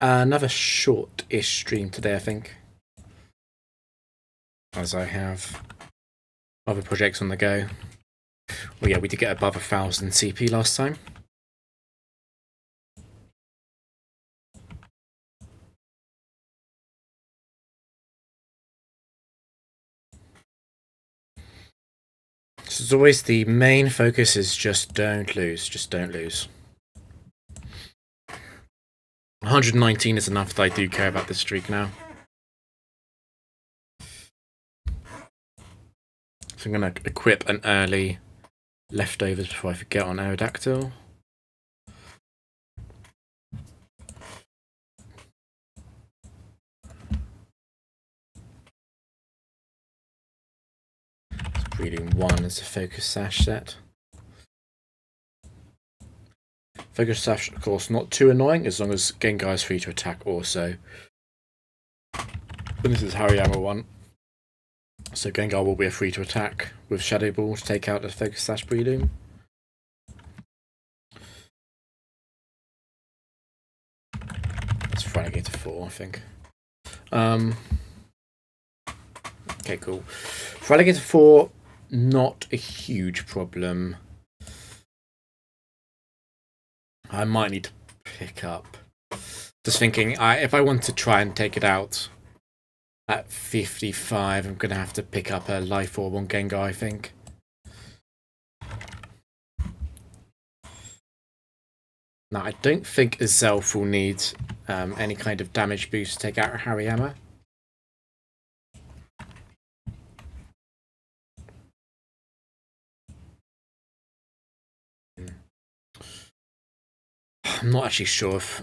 Another short-ish stream today, I think, as I have other projects on the go. Well, yeah, we did get above 1,000 CP last time. So as always, the main focus is just don't lose. Just don't lose. 119 is enough that I do care about this streak now. So I'm going to equip an early leftovers before I forget on Aerodactyl. Breeding 1 is a focus sash set. Focus sash, of course, not too annoying as long as Gengar is free to attack also. And this is Hariyama 1. So Gengar will be a free to attack with Shadow Ball to take out the focus sash Breeding. That's Fraligator 4, I think. Okay, cool. Fraligator 4, not a huge problem. I might need to pick up. Just thinking, if I want to try and take it out at 55, I'm going to have to pick up a Life Orb on Gengar, I think. Now, I don't think Azelf will need any kind of damage boost to take out Hariyama. I'm not sure if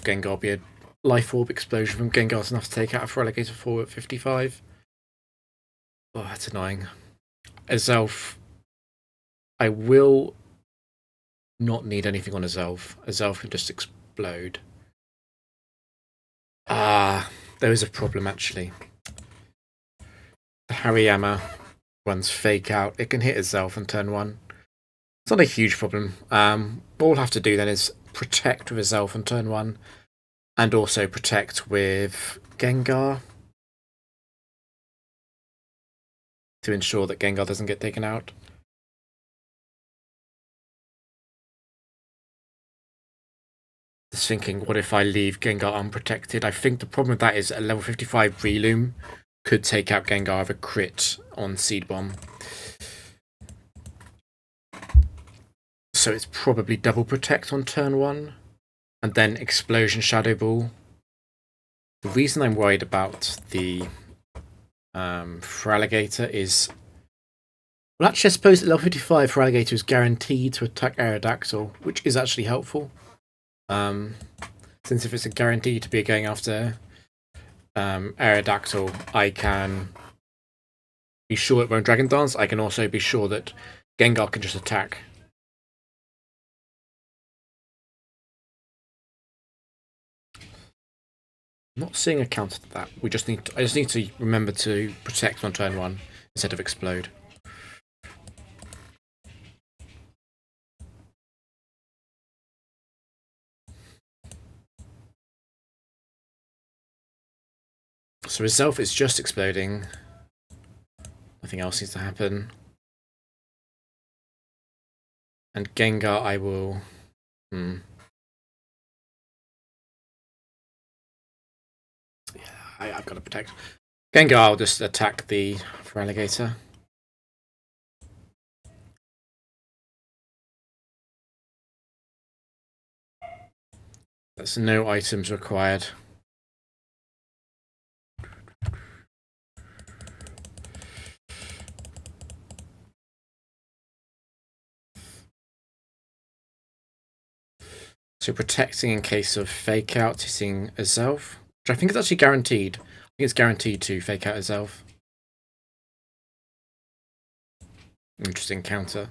Gengar will be a Life Orb explosion from Gengar's enough to take out a Fraligator 4 at 55. Oh, that's annoying. Azelf, I will not need anything on Azelf. Azelf can just explode. There is a problem actually. The Hariyama runs Fake Out. It can hit Azelf on turn 1. It's not a huge problem. What we'll have to do then is protect with Azelf on turn 1 and also protect with Gengar to ensure that Gengar doesn't get taken out. Just thinking, what if I leave Gengar unprotected? I think the problem with that is a level 55 Breloom could take out Gengar with a crit on Seed Bomb. So it's probably double protect on turn 1 and then Explosion Shadow Ball. The reason I'm worried about the Fraligator is... Well, actually, I suppose at level 55 Fraligator is guaranteed to attack Aerodactyl, which is actually helpful. Since if it's a guarantee to be going after Aerodactyl, I can be sure it won't Dragon Dance. I can also be sure that Gengar can just attack. I'm not seeing a counter to that. I just need to remember to protect on turn 1 instead of explode. So Azelf is just exploding. Nothing else needs to happen. And Gengar, I will... I've got to protect. Gengar, I'll just attack the Fraligator. There's no items required. So protecting in case of Fake Out, hitting Azelf, which I think is actually guaranteed. I think it's guaranteed to Fake Out Azelf. Interesting counter.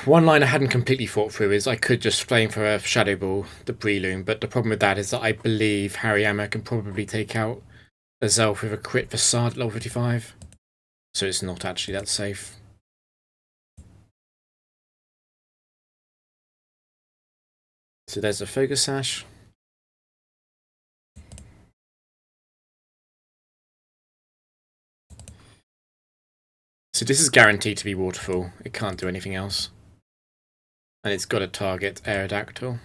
One line I hadn't completely thought through is I could just flame for a Shadow Ball, the Breloom, but the problem with that is that I believe Hariyama can probably take out Azelf with a crit for Sard at level 55. So it's not actually that safe. So there's a focus sash. So this is guaranteed to be waterfall. It can't do anything else. And it's got to target Aerodactyl.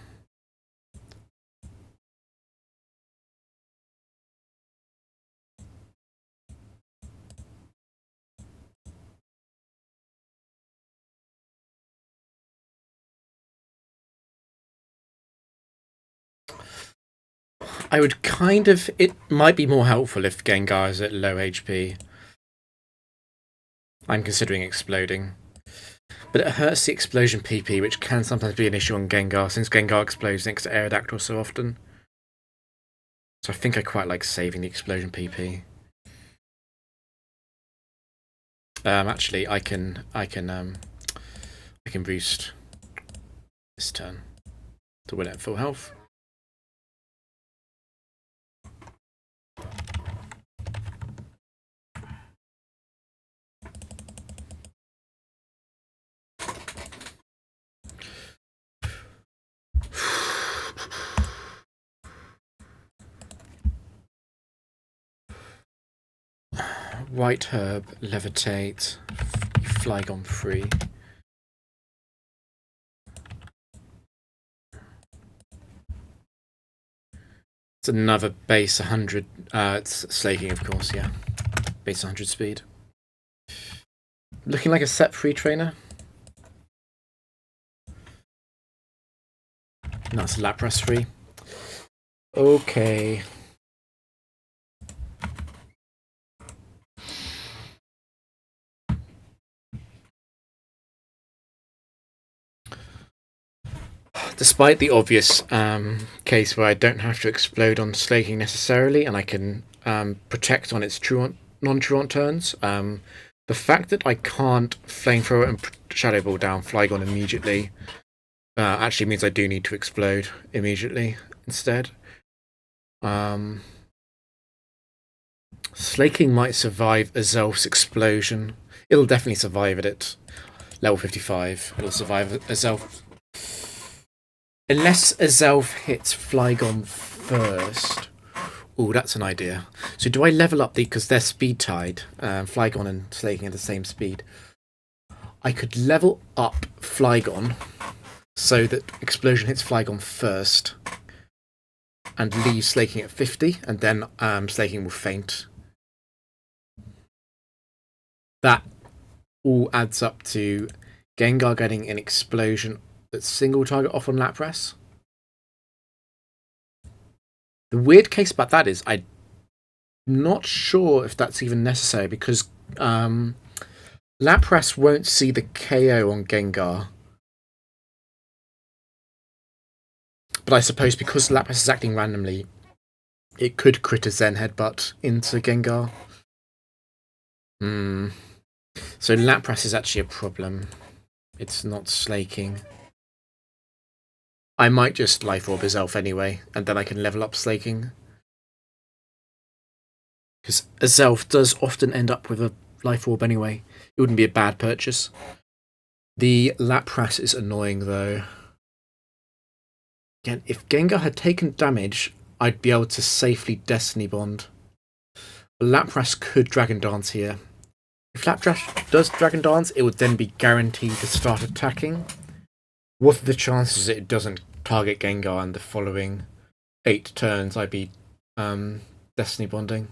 I would kind of... It might be more helpful if Gengar is at low HP. I'm considering exploding. But it hurts the explosion PP, which can sometimes be an issue on Gengar, since Gengar explodes next to Aerodactyl so often. So I think I quite like saving the explosion PP. Actually, I can boost this turn to win at full health. White Herb, Levitate, Flygon free. It's another base 100, it's slaking of course, yeah. Base 100 speed. Looking like a set free trainer. No, it's Lapras free. Okay. Despite the obvious case where I don't have to explode on slaking necessarily, and I can protect on its non-truant turns, the fact that I can't flamethrower and shadow ball down Flygon immediately actually means I do need to explode immediately instead. Slaking might survive Azelf's explosion. It'll definitely survive it at level 55. It'll survive Azelf. Unless Azelf hits Flygon first. Oh, that's an idea. So do I level up because they're speed tied? Flygon and Slaking at the same speed. I could level up Flygon so that Explosion hits Flygon first and leave Slaking at 50, and then Slaking will faint. That all adds up to Gengar getting an Explosion that's single target off on Lapras. The weird case about that is I'm not sure if that's even necessary, because Lapras won't see the KO on Gengar. But I suppose because Lapras is acting randomly, it could crit a Zen Headbutt into Gengar. So Lapras is actually a problem. It's not Slaking. I might just Life Orb Azelf anyway, and then I can level up Slaking. Because Azelf does often end up with a Life Orb anyway. It wouldn't be a bad purchase. The Lapras is annoying though. Again, if Gengar had taken damage, I'd be able to safely Destiny Bond. But Lapras could Dragon Dance here. If Lapras does Dragon Dance, it would then be guaranteed to start attacking. What are the chances it doesn't target Gengar and the following 8 turns I'd be Destiny Bonding?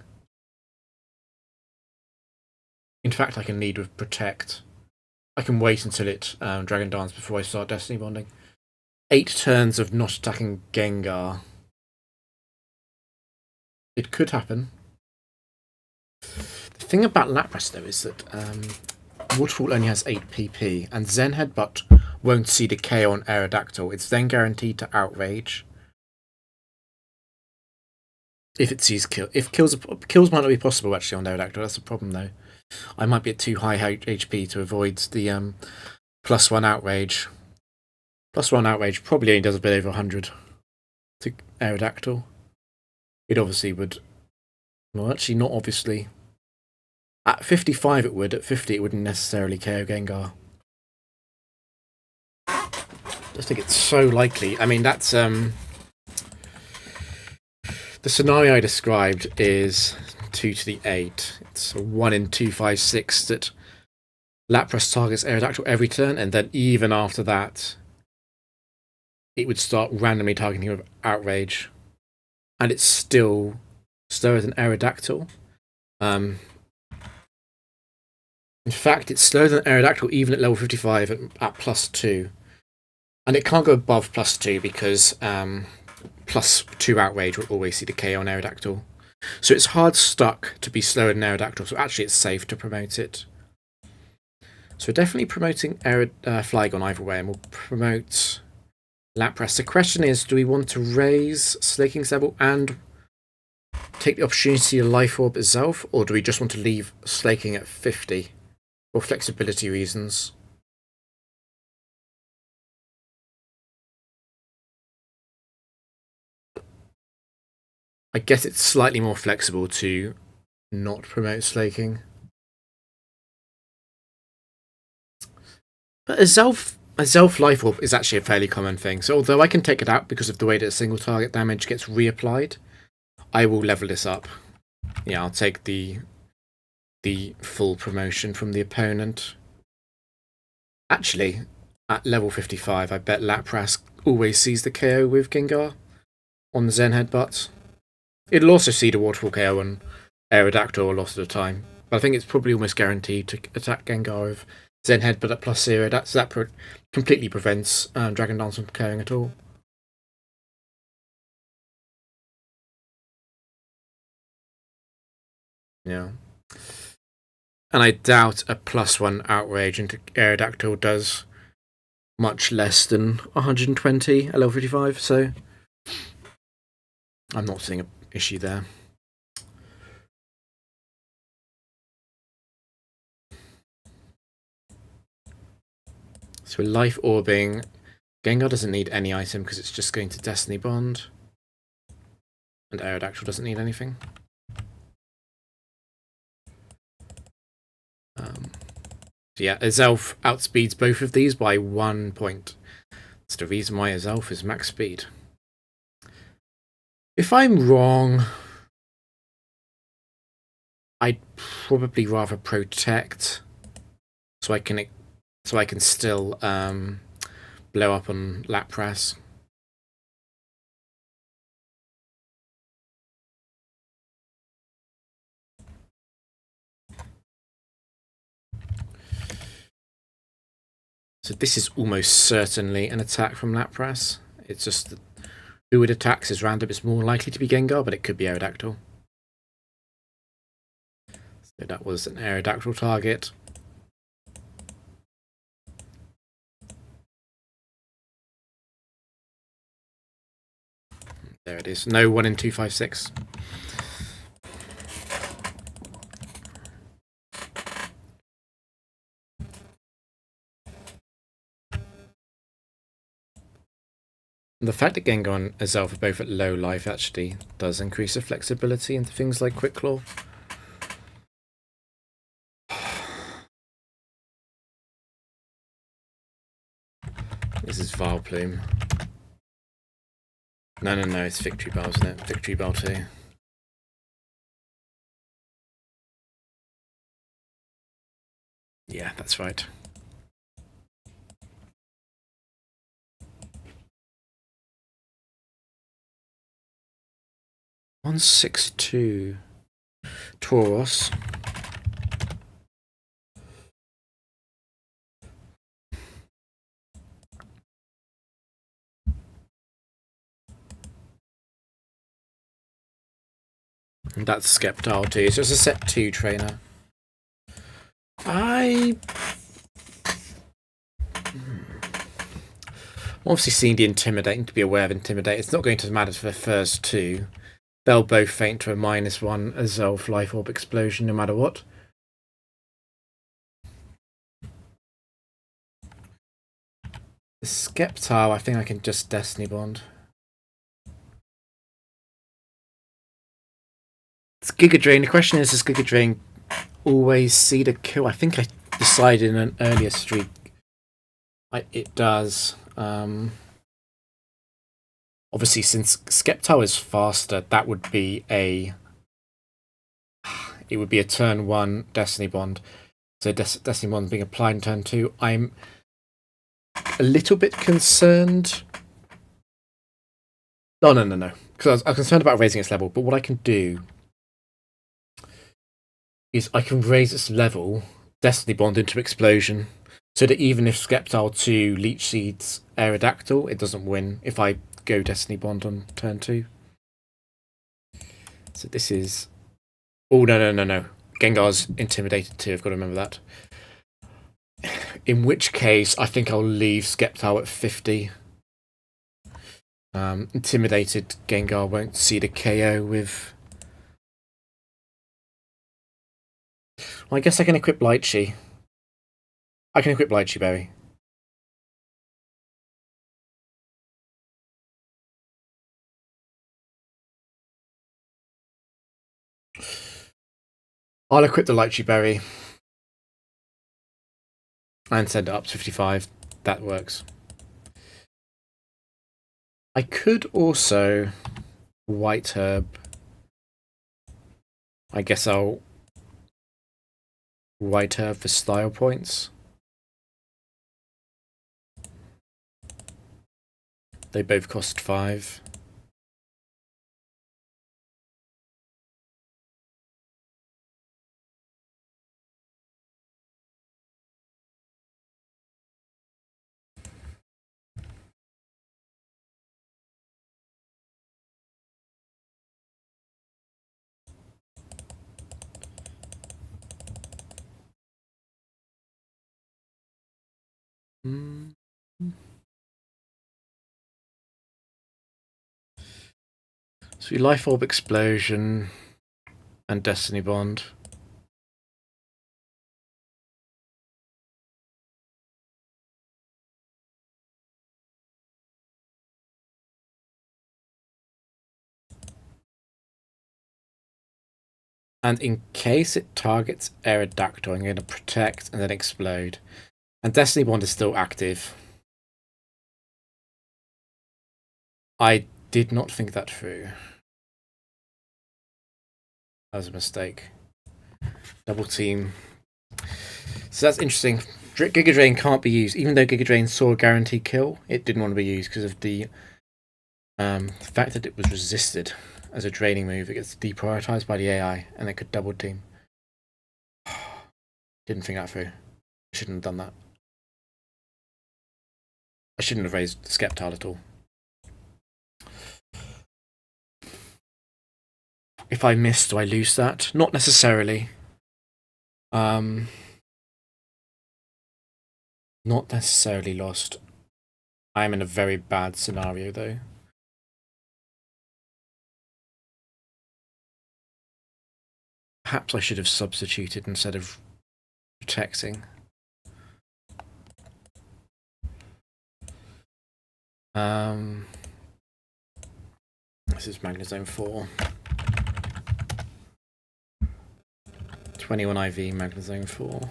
In fact, I can lead with Protect. I can wait until it Dragon Dance before I start Destiny Bonding. 8 turns of not attacking Gengar. It could happen. The thing about Lapras though is that Waterfall only has 8 PP, and Zen Headbutt won't see the KO on Aerodactyl. It's then guaranteed to Outrage. If it sees kill. If kills might not be possible actually on Aerodactyl, that's a problem though. I might be at too high HP to avoid the +1 Outrage. +1 Outrage probably only does a bit over 100 to Aerodactyl. It obviously would... Well, actually not obviously. At 55 it would, at 50 it wouldn't necessarily KO Gengar. just think it's so likely. I mean, that's the scenario I described is 2 to the 8. It's a 1 in 256 that Lapras targets Aerodactyl every turn, and then even after that, it would start randomly targeting with Outrage, and it's still slower than Aerodactyl. In fact, it's slower than Aerodactyl even at level 55 at +2. And it can't go above +2 because +2 Outrage will always see the KO on Aerodactyl. So it's hard stuck to be slower than Aerodactyl, so actually it's safe to promote it. So we're definitely promoting Flygon either way, and we'll promote Lapras. The question is, do we want to raise Slaking's level and take the opportunity to Life Orb itself, or do we just want to leave Slaking at 50 for flexibility reasons? I guess it's slightly more flexible to not promote Slaking. But a Zelf Life Orb is actually a fairly common thing, so although I can take it out because of the way that single target damage gets reapplied, I will level this up. Yeah, I'll take the full promotion from the opponent. Actually, at level 55, I bet Lapras always sees the KO with Gengar on the Zen Headbutt. It'll also see the Waterfall KO on Aerodactyl a lot of the time, but I think it's probably almost guaranteed to attack Gengar with Zen Headbutt at +0. That completely prevents Dragon Dance from KOing at all. Yeah. And I doubt a +1 Outrage into Aerodactyl does much less than 120 at level 55, so I'm not seeing an issue there. So we're Life Orbing. Gengar doesn't need any item because it's just going to Destiny Bond. And Aerodactyl doesn't need anything. So yeah, Azelf outspeeds both of these by 1 point. That's the reason why Azelf is max speed. If I'm wrong, I'd probably rather protect so I can still blow up on Lapras. So this is almost certainly an attack from Lapras. It's just that who it attacks is random. It's more likely to be Gengar, but it could be Aerodactyl. So that was an Aerodactyl target. There it is. No 1 in 256. The fact that Gengar and Azelf are both at low life actually does increase the flexibility into things like Quick Claw. This is Vileplume. No, it's Victory Bell, isn't it? Victory Bell 2. Yeah, that's right. $162 Tauros. And that's Skeptile too, so it's a set 2 trainer. I'm obviously seeing the Intimidating to be aware of Intimidate. It's not going to matter for the first 2. They'll both faint to a -1 Azelf Life Orb Explosion no matter what. The Skeptile, I think I can just Destiny Bond. It's Giga Drain. The question is, does Giga Drain always see the kill? I think I decided in an earlier streak It does. Obviously, since Skeptile is faster, that would be a... It would be a turn 1 Destiny Bond. So Destiny Bond being applied in turn 2. I'm a little bit concerned. No. Because I was concerned about raising its level. But what I can do is I can raise its level, Destiny Bond, into Explosion. So that even if Skeptile 2 Leech Seeds Aerodactyl, it doesn't win if I go Destiny Bond on turn 2. So this is... Oh, no. Gengar's intimidated too, I've got to remember that. In which case, I think I'll leave Skeptile at 50. Intimidated Gengar won't see the KO with... Well, I guess I can equip Lychee. I can equip Lychee Berry. I'll equip the Lychee Berry and send it up to 55. That works. I could also White Herb. I guess I'll White Herb for style points. They both cost 5. So Life Orb Explosion and Destiny Bond. And in case it targets Aerodactyl, I'm going to protect and then explode. And Destiny Bond is still active. I did not think that through. That was a mistake. Double team. So that's interesting. Giga Drain can't be used. Even though Giga Drain saw a guaranteed kill, it didn't want to be used because of the fact that it was resisted as a draining move. It gets deprioritized by the AI and it could double team. Didn't think that through. I shouldn't have done that. I shouldn't have raised Skeptile at all. If I miss, do I lose that? Not necessarily. Not necessarily lost. I am in a very bad scenario, though. Perhaps I should have substituted instead of protecting. This is Magnezone 4. 21 IV Magnezone 4.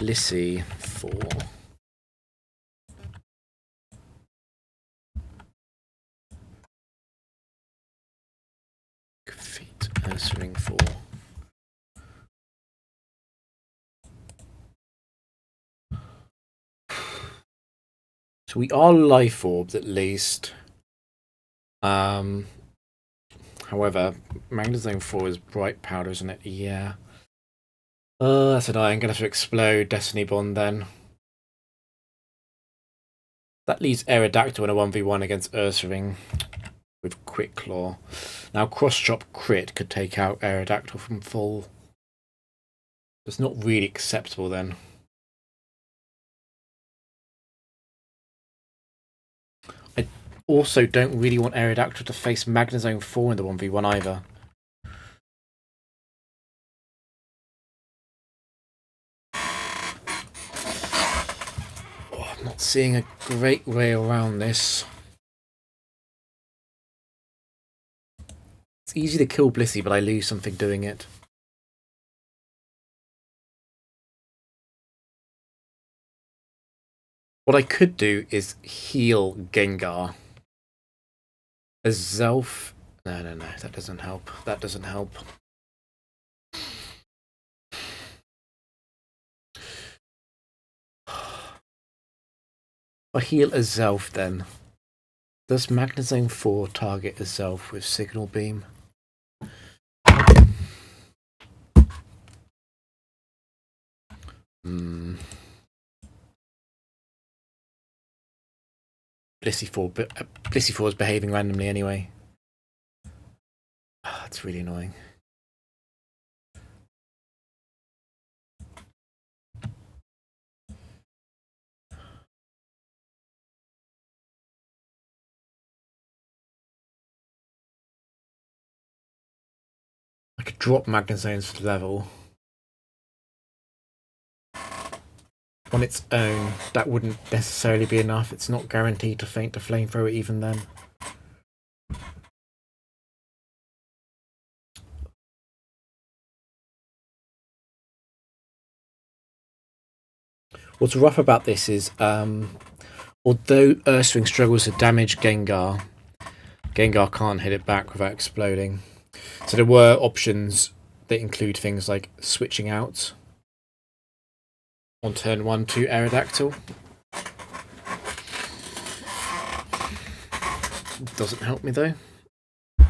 Lissy 4. Feet Ursaring 4. So we are Life Orbed at least. However, Magnezone 4 is Bright Powder, isn't it? Yeah. That's annoying. I'm gonna have to explode Destiny Bond then. That leaves Aerodactyl in a 1v1 against Ursaring with Quick Claw. Now Cross Chop Crit could take out Aerodactyl from full. It's not really acceptable then. I also don't really want Aerodactyl to face Magnezone 4 in the 1v1 either. I'm not seeing a great way around this. It's easy to kill Blissey, but I lose something doing it. What I could do is heal Gengar. A Zelf... No, that doesn't help. That doesn't help. I'll heal a Zelf then. Does Magnezone 4 target a Zelf with Signal Beam? Blissey 4 is behaving randomly anyway. That's really annoying. I could drop Magnezone's level. On its own, that wouldn't necessarily be enough. It's not guaranteed to faint the Flamethrower even then. What's rough about this is, although Ursaring struggles to damage Gengar, Gengar can't hit it back without exploding. So there were options that include things like switching out on turn 1 to Aerodactyl. Doesn't help me though.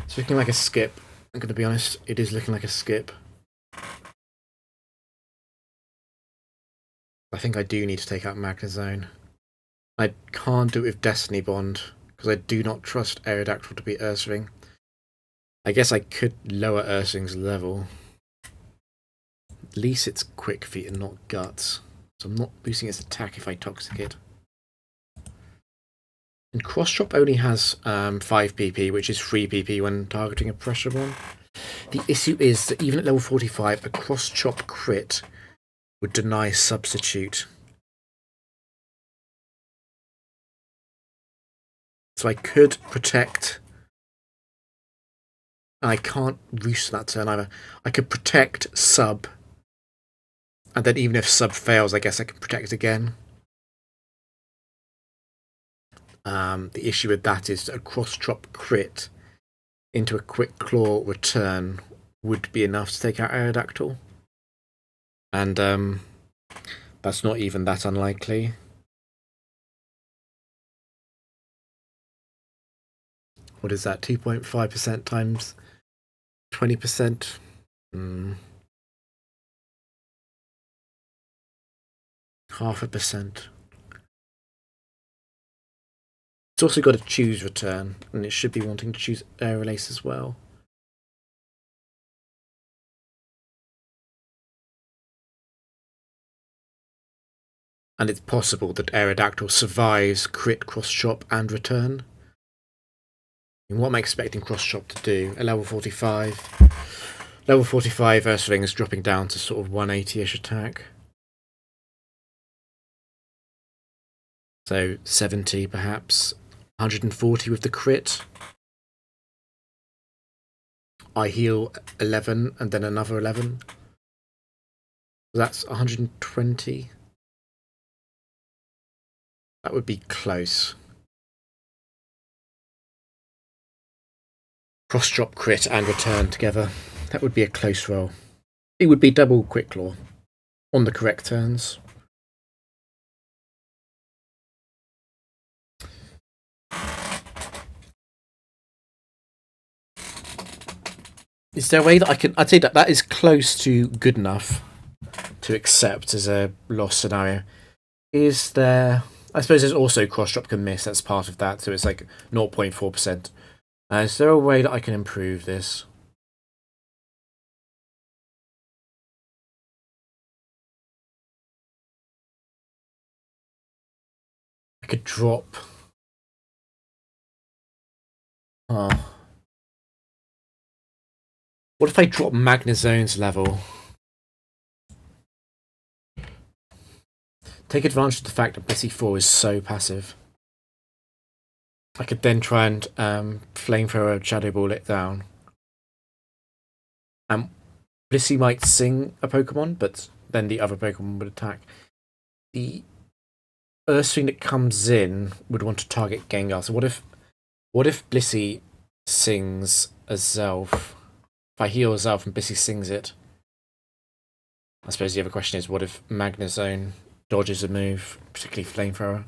It's looking like a skip. I'm going to be honest, it is looking like a skip. I think I do need to take out Magnezone. I can't do it with Destiny Bond, because I do not trust Aerodactyl to be Ursaring. I guess I could lower Ursaring's level. At least it's Quick Feet and not Guts. So I'm not boosting its attack if I Toxic it. And Cross Chop only has 5 PP, which is 3 PP when targeting a Pressure Bomb. The issue is that even at level 45, a Cross Chop crit would deny Substitute. So I could protect... I can't roost that turn either. I could protect Sub. And then even if Sub fails, I guess I can protect again. The issue with that is that a cross-chop crit into a Quick Claw return would be enough to take out Aerodactyl. And that's not even that unlikely. What is that? 2.5% times 20%? 0.5%. It's also got to choose return, and it should be wanting to choose Air Release as well. And it's possible that Aerodactyl survives crit, cross chop, and return. And what am I expecting cross chop to do? At level 45. Level 45, Ursaring is dropping down to sort of 180-ish attack. So 70 perhaps. 140 with the crit. I heal 11 and then another 11. That's 120. That would be close. Cross drop, crit, and return together. That would be a close roll. It would be double Quick Claw on the correct turns. Is there a way that I can... I'd say that is close to good enough to accept as a loss scenario. Is there... I suppose there's also cross drop can miss. That's part of that. So it's like 0.4%. Is there a way that I can improve this? I could drop... Oh. What if I drop Magnezone's level? Take advantage of the fact that Blissey 4 is so passive. I could then try and Flamethrower Shadow Ball it down. Blissey might sing a Pokemon, but then the other Pokemon would attack. The Earthstream that comes in would want to target Gengar. So what if Blissey sings a Zelf? If I heal a Zelf and Blissey sings it, I suppose the other question is, what if Magnezone dodges a move, particularly Flamethrower?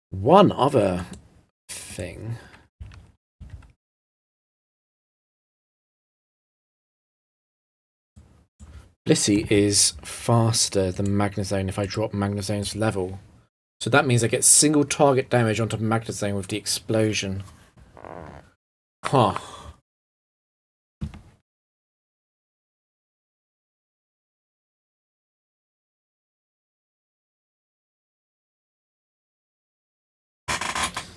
One other thing. Blissey is faster than Magnezone if I drop Magnezone's level. So that means I get single target damage onto Magnezone with the explosion. Huh.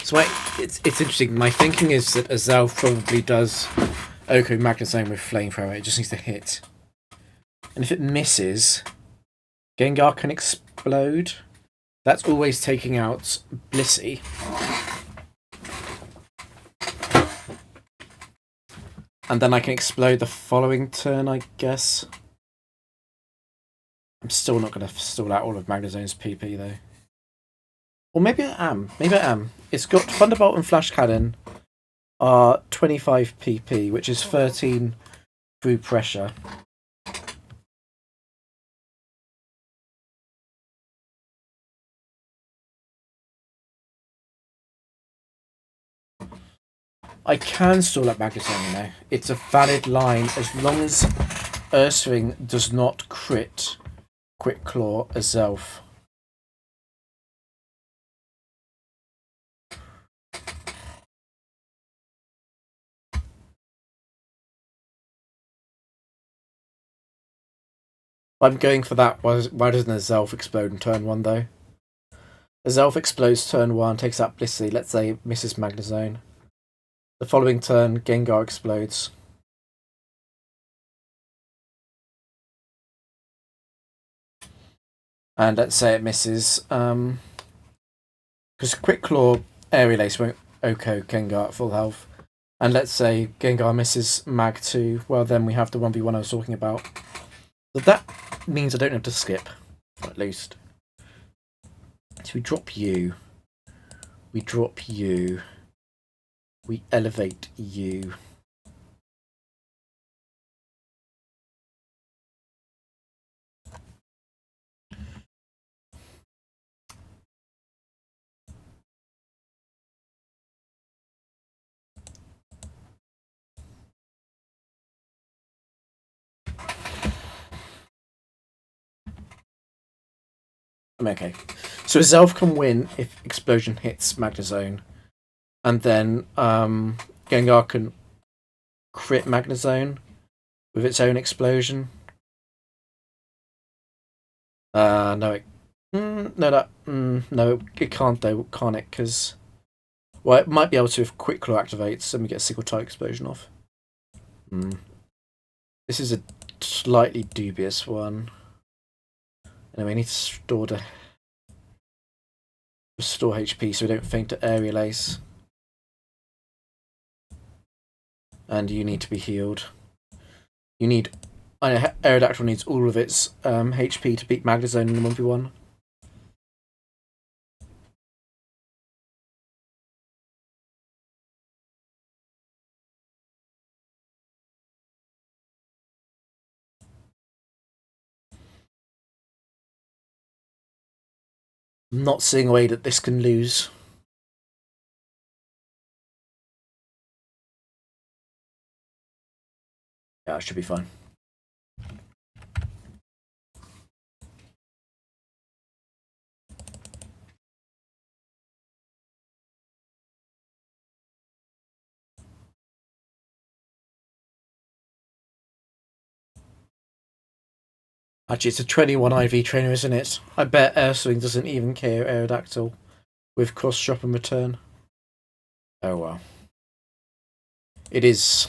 So it's interesting. My thinking is that Azel probably does Oko Magnezone with Flamethrower. It just needs to hit. And if it misses, Gengar can explode. That's always taking out Blissey. And then I can explode the following turn, I guess. I'm still not going to stall out all of Magnezone's PP, though. Or maybe I am. Maybe I am. It's got Thunderbolt and Flash Cannon are 25 PP, which is 13 through pressure. I can stall out Magnezone, you know. It's a valid line as long as Ursaring does not crit Quick Claw a Zelf. I'm going for that. Why doesn't a Zelf explode in turn 1, though? A Zelf explodes turn 1, takes out Blissey. Let's say misses Magnezone. The following turn, Gengar explodes. And let's say it misses. Because Quick Claw, Aerial Ace won't Oko Gengar at full health. And let's say Gengar misses Mag 2. Well, then we have the 1v1 I was talking about. So that means I don't have to skip, at least. So we drop you. We drop you. We elevate you. I'm okay. So Zelf can win if Explosion hits Magnezone. And then Gengar can crit Magnezone with its own explosion. No, it can't though, can't it? Because it might be able to if Quick Claw activates and we get a single type explosion off. This is a slightly dubious one. Anyway, we need to restore HP so we don't faint to Aerial Ace. And you need to be healed. You need... I know Aerodactyl needs all of its HP to beat Magnezone in the 1v1. I'm not seeing a way that this can lose. Yeah, it should be fine. Actually, it's a 21 IV trainer, isn't it? I bet Airswing doesn't even care Aerodactyl with cross shop and return. Oh well. It is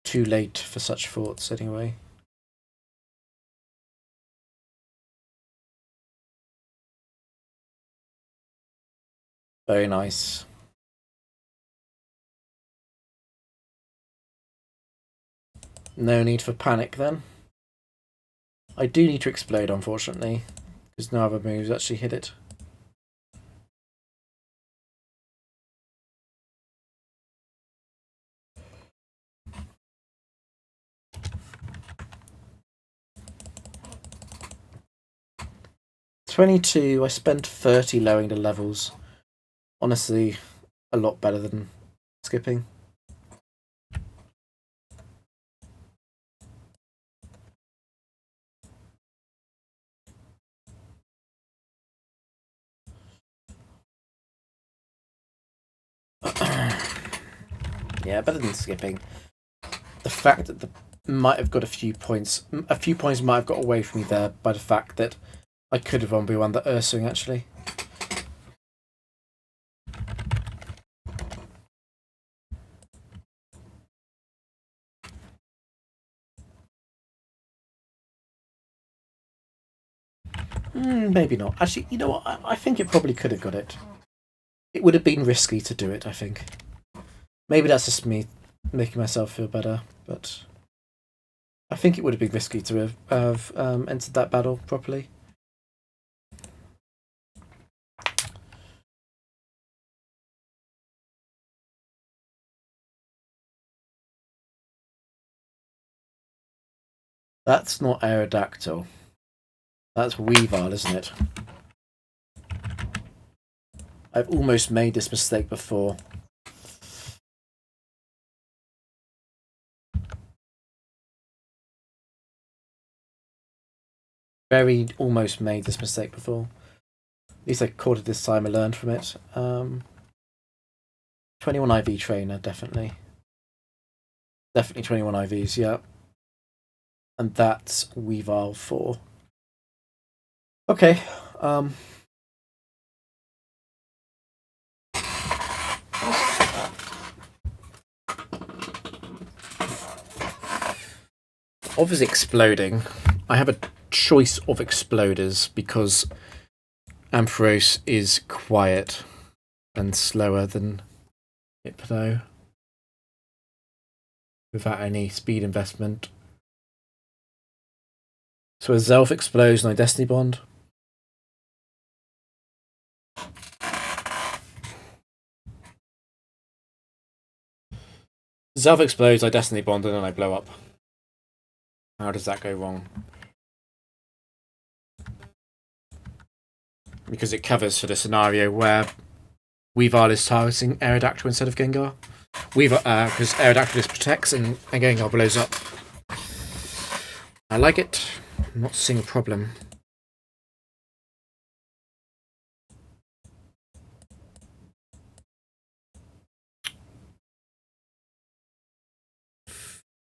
too late for such thoughts anyway. Very nice. No need for panic then. I do need to explode, unfortunately, because no other moves actually hit it. $22. I spent 30 lowering the levels. Honestly, a lot better than skipping. Yeah, better than skipping. The fact that the might have got a few points might have got away from me there by the fact that I could have won by one the Urswing actually. Maybe not. Actually, you know what? I think it probably could have got it. It would have been risky to do it, I think. Maybe that's just me making myself feel better, but I think it would have been risky to have entered that battle properly. That's not Aerodactyl. That's Weavile, isn't it? I've almost made this mistake before. Very almost made this mistake before. At least I caught it this time. I learned from it. 21 IV trainer, definitely. Definitely 21 IVs, yeah. And that's Weavile 4. Okay. Obviously exploding. I have a choice of exploders because Ampharos is quiet and slower than Hypno without any speed investment. So a Zelf explodes and I Destiny Bond. Zelf explodes, I Destiny Bond, and then I blow up. How does that go wrong? Because it covers for the scenario where Weavile is targeting Aerodactyl instead of Gengar. Because Aerodactyl protects and Gengar blows up. I like it. I'm not seeing a problem.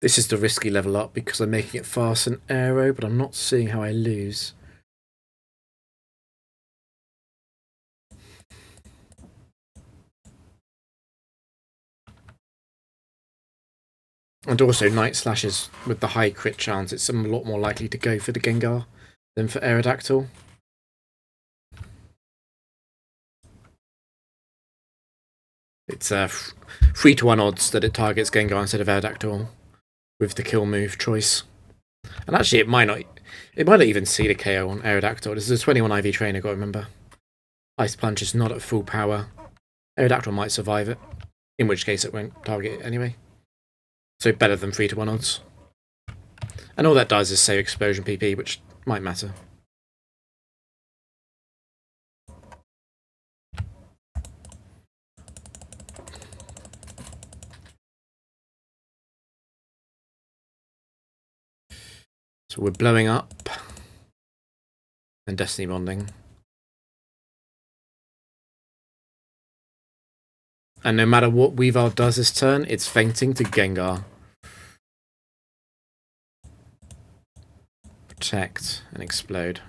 This is the risky level up because I'm making it fast and aero, but I'm not seeing how I lose. And also Night Slashes with the high crit chance, it's a lot more likely to go for the Gengar than for Aerodactyl. It's 3-1 odds that it targets Gengar instead of Aerodactyl with the kill move choice. And actually, it might not even see the KO on Aerodactyl. This is a 21 IV trainer, got to remember. Ice Punch is not at full power. Aerodactyl might survive it, in which case it won't target it anyway. So better than 3-1 odds. And all that does is save Explosion PP, which might matter. So we're blowing up and Destiny Bonding. And no matter what Weavile does this turn, it's fainting to Gengar. Protect and explode.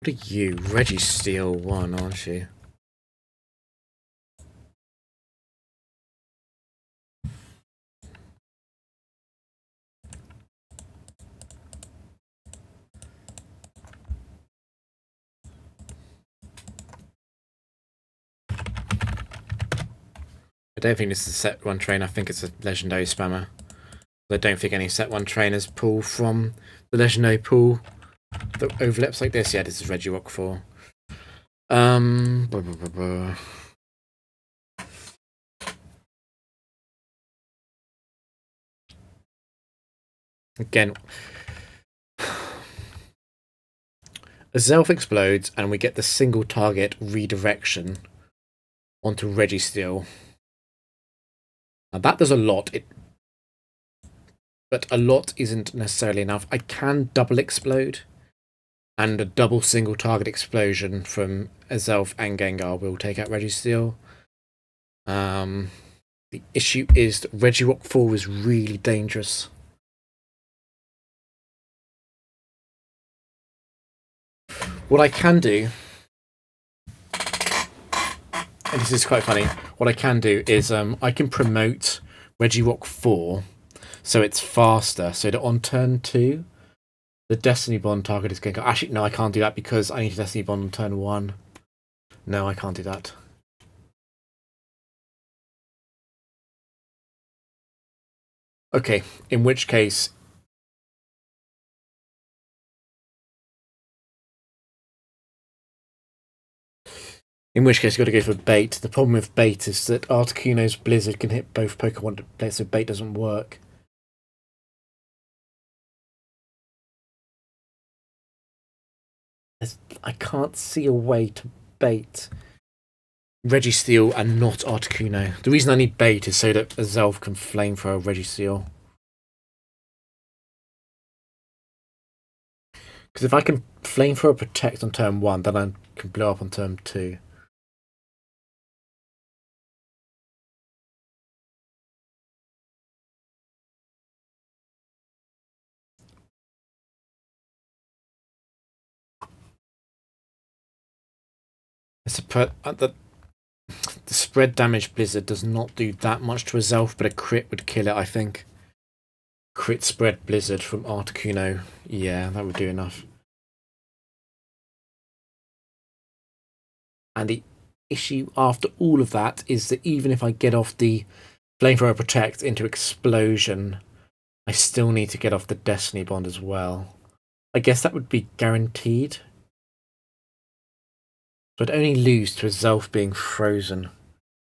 What are you? Registeel 1, aren't you? I don't think this is a set 1 train. I think it's a legendary spammer. I don't think any set 1 trainers pull from the legendary pool that overlaps like this. Yeah, this is Regirock 4. Blah, blah, blah, blah. Again, a Zelf explodes and we get the single target redirection onto Registeel. Now that does a lot, but a lot isn't necessarily enough. I can double explode, and a double single target explosion from a Zelf and Gengar will take out Registeel. The issue is that Regirock 4 is really dangerous. What I can do, and this is quite funny, what I can do is I can promote Regirock 4 so it's faster, so that on turn 2, the Destiny Bond target is going to... Actually, no, I can't do that because I need a Destiny Bond on turn 1. No, I can't do that. Okay, in which case... you've got to go for bait. The problem with bait is that Articuno's Blizzard can hit both Pokemon, so bait doesn't work. I can't see a way to bait Registeel and not Articuno. The reason I need bait is so that a Zelf can flamethrower Registeel. Because if I can flamethrower protect on turn 1, then I can blow up on turn 2. The spread damage Blizzard does not do that much to a Zelf, but a crit would kill it, I think. Crit spread Blizzard from Articuno. Yeah, that would do enough. And the issue after all of that is that even if I get off the Flamethrower Protect into Explosion, I still need to get off the Destiny Bond as well. I guess that would be guaranteed. So I'd only lose to a Zelf being frozen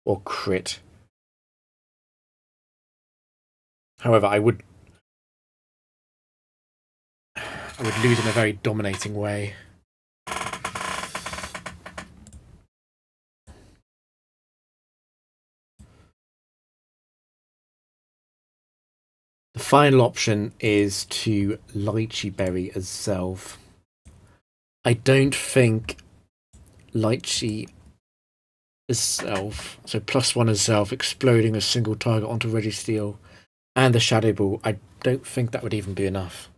or crit. However, I would lose in a very dominating way. The final option is to Lychee Berry as Zelf. I don't think Lychee as Zelf, so +1 as Zelf, exploding a single target onto Registeel and the Shadow Ball, I don't think that would even be enough.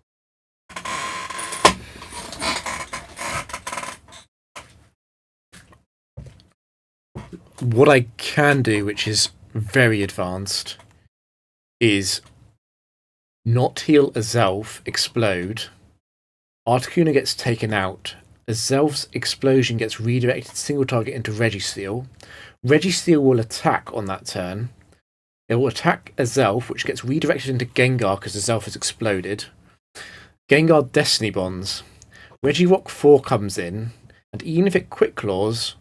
What I can do, which is very advanced, is not heal a Zelf, explode, Articuno gets taken out, a Zelf's explosion gets redirected single target into Registeel. Registeel will attack on that turn. It will attack a Zelf, which gets redirected into Gengar because the Zelf has exploded. Gengar Destiny Bonds. Regirock 4 comes in, and even if it Quick Claws...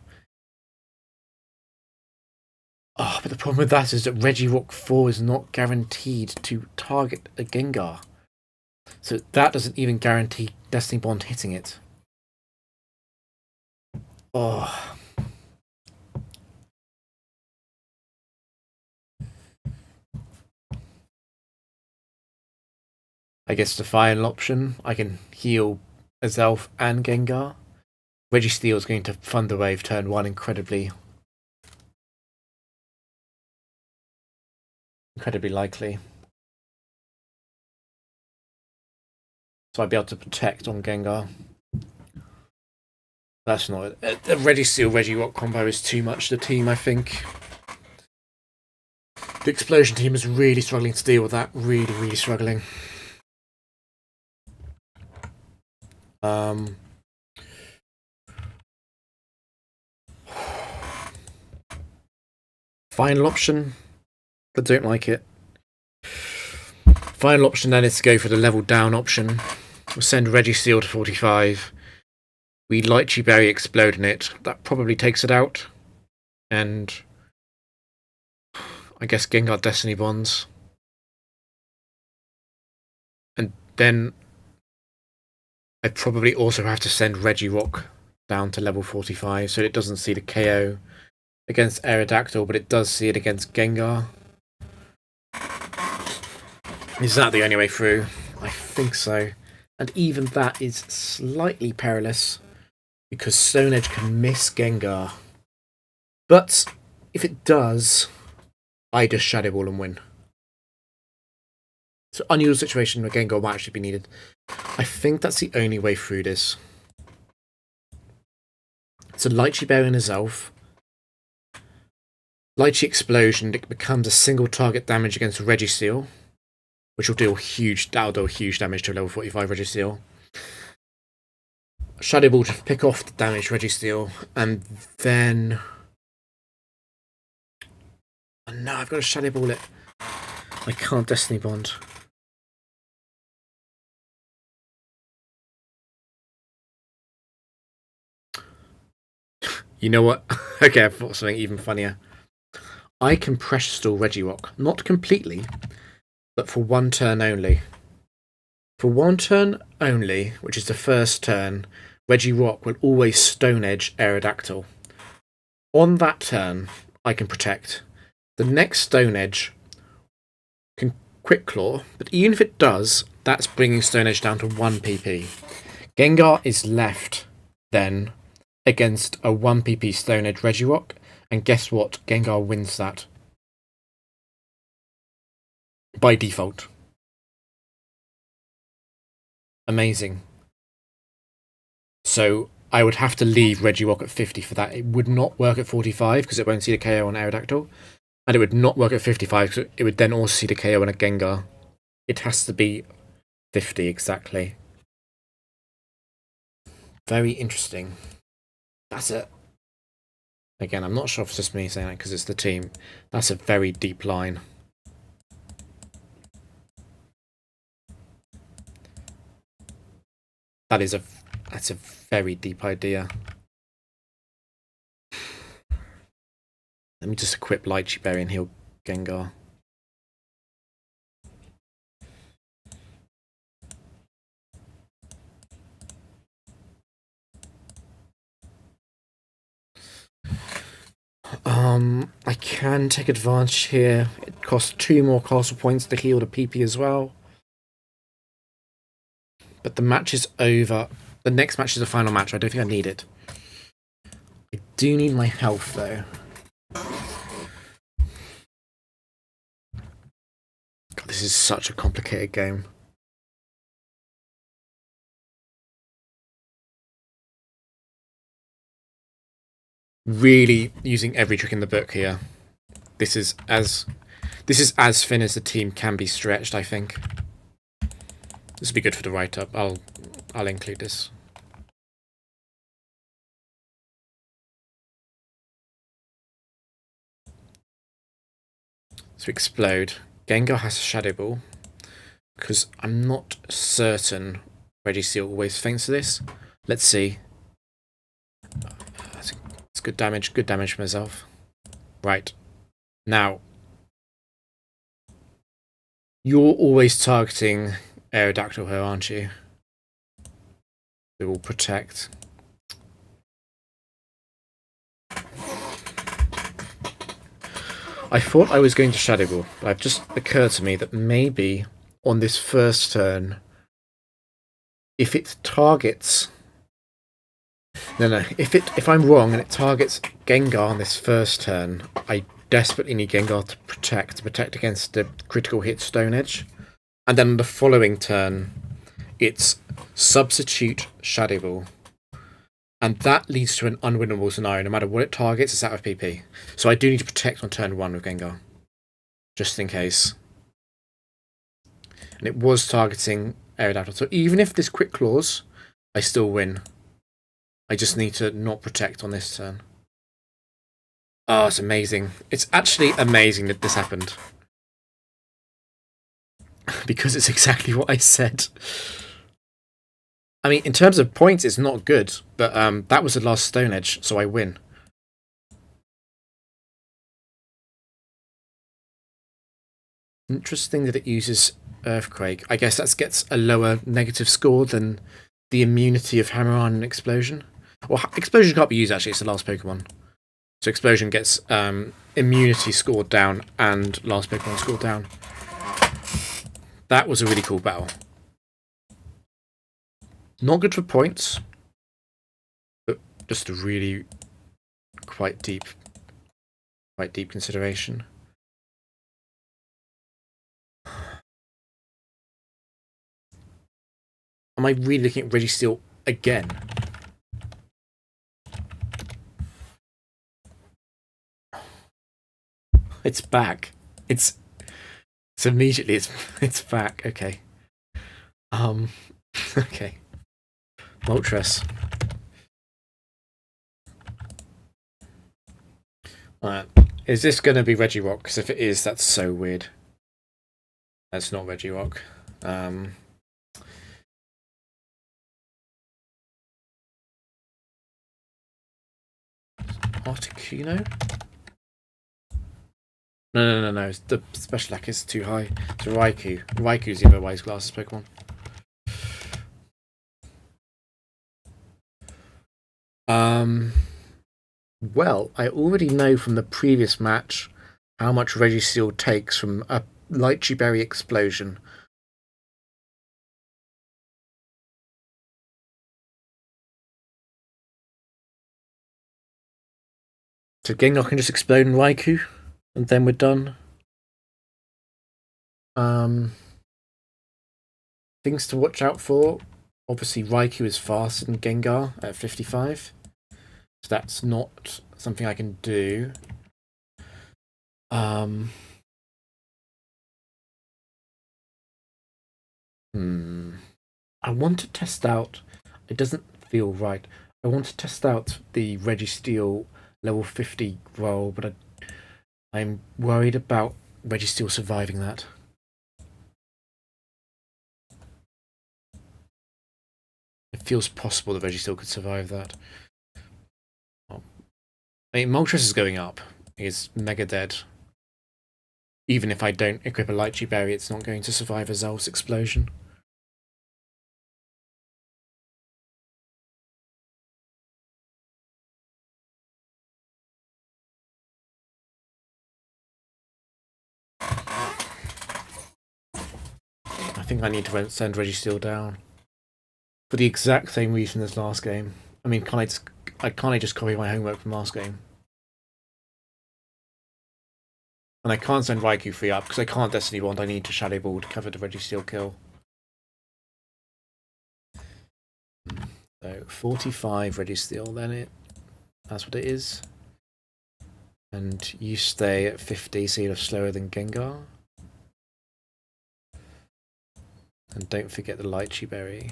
Oh, but the problem with that is that Regirock 4 is not guaranteed to target a Gengar. So that doesn't even guarantee Destiny Bond hitting it. Oh. I guess the final option, I can heal a Zelf and Gengar. Registeel is going to Thunder Wave turn 1 incredibly likely. So I'd be able to protect on Gengar. That's not it. The Registeel Regirock combo is too much to the team, I think. The Explosion team is really struggling to deal with that. Really, really struggling. Final option. I don't like it. Final option then is to go for the level down option. We'll send Registeel to 45. We Lychee Berry explode in it. That probably takes it out. And I guess Gengar Destiny Bonds. And then I probably also have to send Regirock down to level 45 so it doesn't see the KO against Aerodactyl, but it does see it against Gengar. Is that the only way through? I think so. And even that is slightly perilous because Stone Edge can miss Gengar. But if it does, I just Shadow Ball and win. It's an unusual situation where Gengar might actually be needed. I think that's the only way through this. It's a Lychee Berry and a Zelf. Lychee Explosion, it becomes a single target damage against Registeel, which will deal huge damage to level 45 Registeel. Shadow Ball to pick off the damage Registeel, and then... Oh no, I've got to Shadow Ball it. I can't Destiny Bond. You know what? Okay, I thought something even funnier. I can pressure stall Regirock. Not completely, but for one turn only. For one turn only, which is the first turn, Regirock will always Stone Edge Aerodactyl. On that turn, I can protect. The next Stone Edge can Quick Claw, but even if it does, that's bringing Stone Edge down to 1 PP. Gengar is left, then, against a 1 PP Stone Edge Regirock, and guess what? Gengar wins that. By default. Amazing. So I would have to leave Regirock at 50 for that. It would not work at 45 because it won't see the KO on Aerodactyl. And it would not work at 55 because it would then also see the KO on a Gengar. It has to be 50 exactly. Very interesting. That's it. Again, I'm not sure if it's just me saying that because it's the team. That's a very deep line. That's a very deep idea. Let me just equip Lychee Berry and heal Gengar. I can take advantage here. It costs 2 more castle points to heal the PP as well. But the match is over. The next match is the final match. I don't think I need it. I do need my health, though. God, this is such a complicated game. Really using every trick in the book here. This is as thin as the team can be stretched, I think. This will be good for the write-up. I'll include this. So explode. Gengar has a Shadow Ball. Because I'm not certain Registeel always thinks of this. Let's see. It's good damage for myself. Right. Now. You're always targeting Aerodactyl here, aren't you? We will protect. I thought I was going to Shadow Ball, but it just occurred to me that maybe on this first turn, if it targets... No. If I'm wrong and it targets Gengar on this first turn, I desperately need Gengar to protect against the critical hit Stone Edge. And then the following turn, it's substitute Shadow Ball. And that leads to an unwinnable scenario. No matter what it targets, it's out of PP. So I do need to protect on turn 1 with Gengar. Just in case. And it was targeting Aerodactyl. So even if this Quick Claws, I still win. I just need to not protect on this turn. Oh, it's amazing. It's actually amazing that this happened. Because it's exactly what I said. I mean, in terms of points, it's not good. But that was the last Stone Edge, so I win. Interesting that it uses Earthquake. I guess that gets a lower negative score than the immunity of Hammer-On and Explosion. Well, Explosion can't be used, actually. It's the last Pokemon. So Explosion gets immunity scored down and last Pokemon scored down. That was a really cool battle. Not good for points, but just a really quite deep consideration. Am I really looking at Registeel again? It's back. It's immediately it's back. Okay. Okay. Moltres. Alright. Is this going to be Regirock? Because if it is, that's so weird. That's not Regirock. Articuno? No. It's the special attack is too high. It's a Raikou. Raikou's the other Wise Glasses Pokemon. Well, I already know from the previous match how much Registeel takes from a Lychee Berry Explosion. So Gengar can just explode in Raikou, and then we're done. Things to watch out for. Obviously, Raikou is faster than Gengar at 55. So that's not something I can do. I want to test out... It doesn't feel right. I want to test out the Registeel level 50 roll, but I'm worried about Registeel surviving that. It feels possible that Registeel could survive that. I mean, Moltres is going up. He's mega dead. Even if I don't equip a Lychee Berry, it's not going to survive a Zolf's explosion. I think I need to send Registeel down. For the exact same reason as last game. I mean, can't I just copy my homework from last game? And I can't send Raikou free up because I can't Destiny Bond. I need to Shadow Ball to cover the Registeel kill. So 45 Registeel, then that's what it is. And you stay at 50, so you're slower than Gengar. And don't forget the Lychee Berry.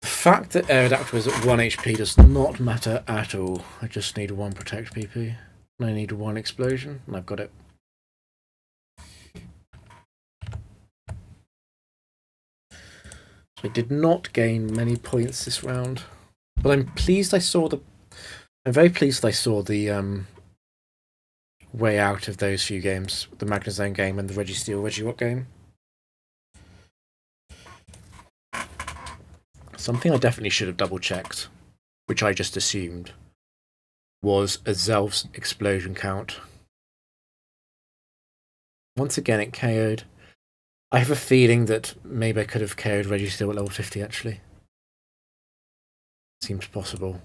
The fact that Aerodactyl is at 1 HP does not matter at all. I just need 1 Protect PP. And I need 1 Explosion, and I've got it. So I did not gain many points this round. But I'm pleased I saw the... I'm very pleased I saw the way out of those few games. The Magnezone game and the Registeel Regirock game. Something I definitely should have double-checked, which I just assumed, was a Zelf's explosion count. Once again, it KO'd. I have a feeling that maybe I could have KO'd Registeel at level 50, actually. Seems possible.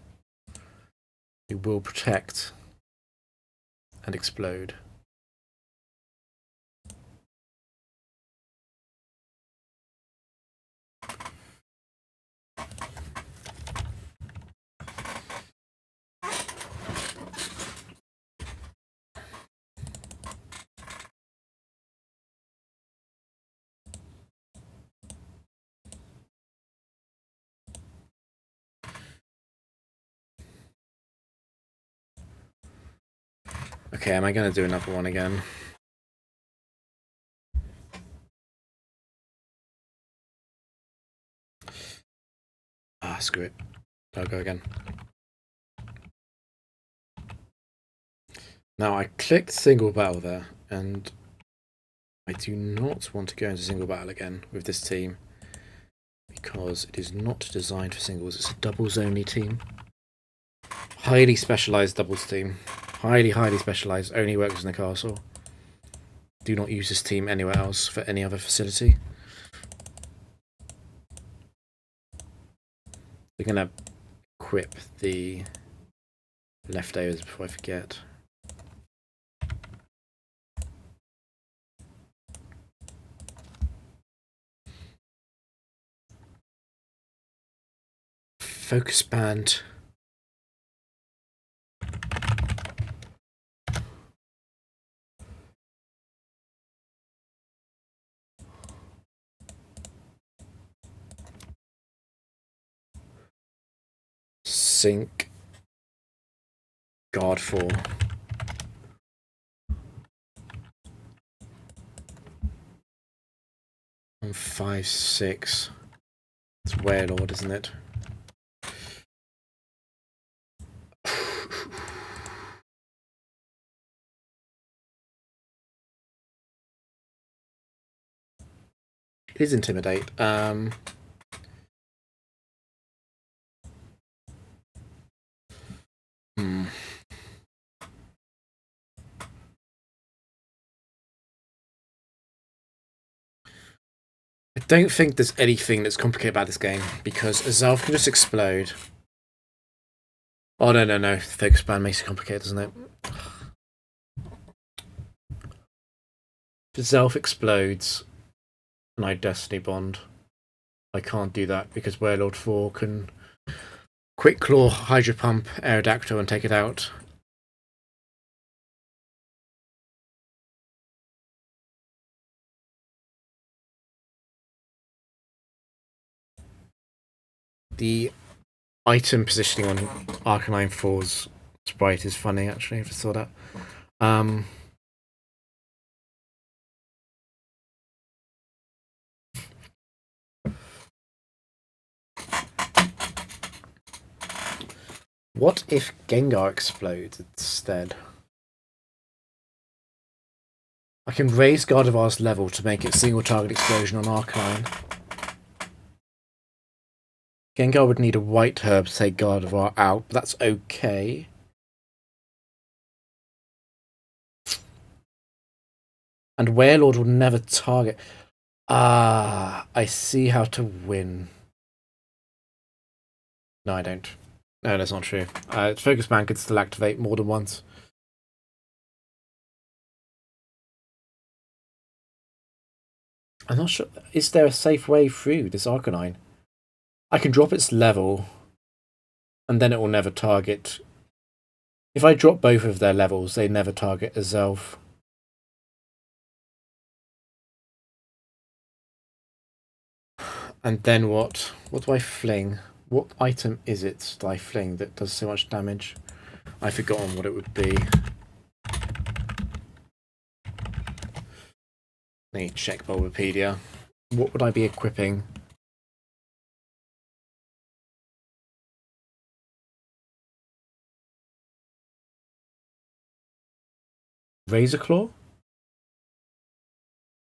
It will protect and explode. Okay, am I going to do another one again? Ah, screw it. I'll go again. Now, I clicked single battle there, and I do not want to go into single battle again with this team because it is not designed for singles. It's a doubles only team. Highly specialised doubles team. Highly specialised. Only works in the castle. Do not use this team anywhere else for any other facility. We're going to equip the leftovers before I forget. Focus band. Sync. Guard 4. On 5, 6. It's Warlord, isn't it? It is Intimidate. I don't think there's anything that's complicated about this game because Azalf can just explode. Oh, no. Focus band makes it complicated, doesn't it? If Azalf explodes and I Destiny Bond, I can't do that because Warlord 4 can Quick Claw, Hydro Pump, Aerodactyl and take it out. The item positioning on Arcanine 4's sprite is funny, actually. I just saw that. What if Gengar explodes instead? I can raise Gardevoir's level to make it single target explosion on Arcanine. Gengar would need a white herb to take Gardevoir out, but that's okay. And Warlord will never target. Ah, I see how to win. No, I don't. No, that's not true. Focus Band could still activate more than once. I'm not sure. Is there a safe way through this Arcanine? I can drop its level, and then it will never target. If I drop both of their levels, they never target Azelf. And then what? What do I fling? What item is it that I fling that does so much damage? I've forgotten what it would be. I need to check Bulbapedia. What would I be equipping? Razor Claw?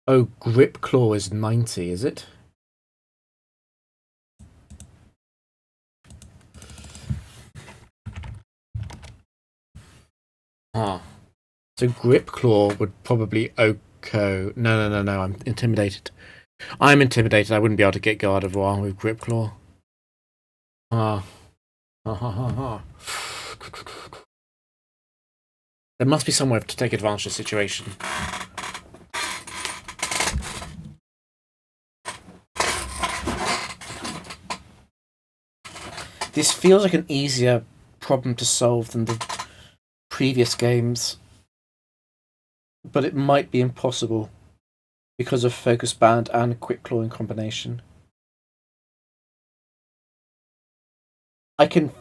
Oh, Grip Claw is 90, is it? Ah. So Grip Claw would probably OHKO. No. I'm intimidated. I'm intimidated. I wouldn't be able to get Gardevoir with Grip Claw. Ah. There must be somewhere to take advantage of the situation. This feels like an easier problem to solve than the previous games, but it might be impossible because of Focus Band and Quick Claw in combination. I can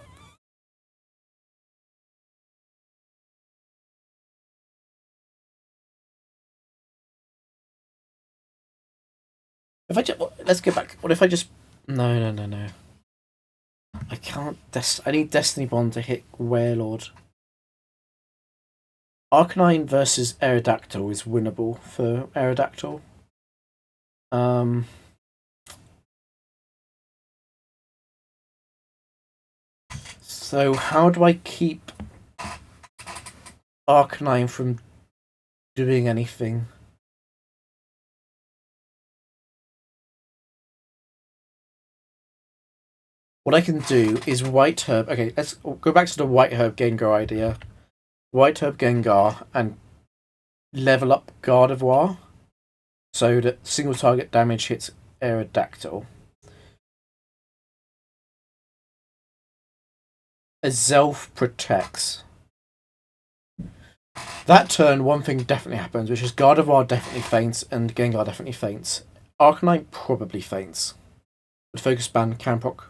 If I just let's go back. What if I just no. I can't. I need Destiny Bond to hit Warlord. Arcanine versus Aerodactyl is winnable for Aerodactyl. So how do I keep Arcanine from doing anything? What I can do is White Herb. Okay, let's go back to the White Herb Gengar idea. White Herb Gengar and level up Gardevoir so that single target damage hits Aerodactyl. Azelf protects. That turn, one thing definitely happens, which is Gardevoir definitely faints and Gengar definitely faints. Arcanine probably faints. But Focus Band can proc.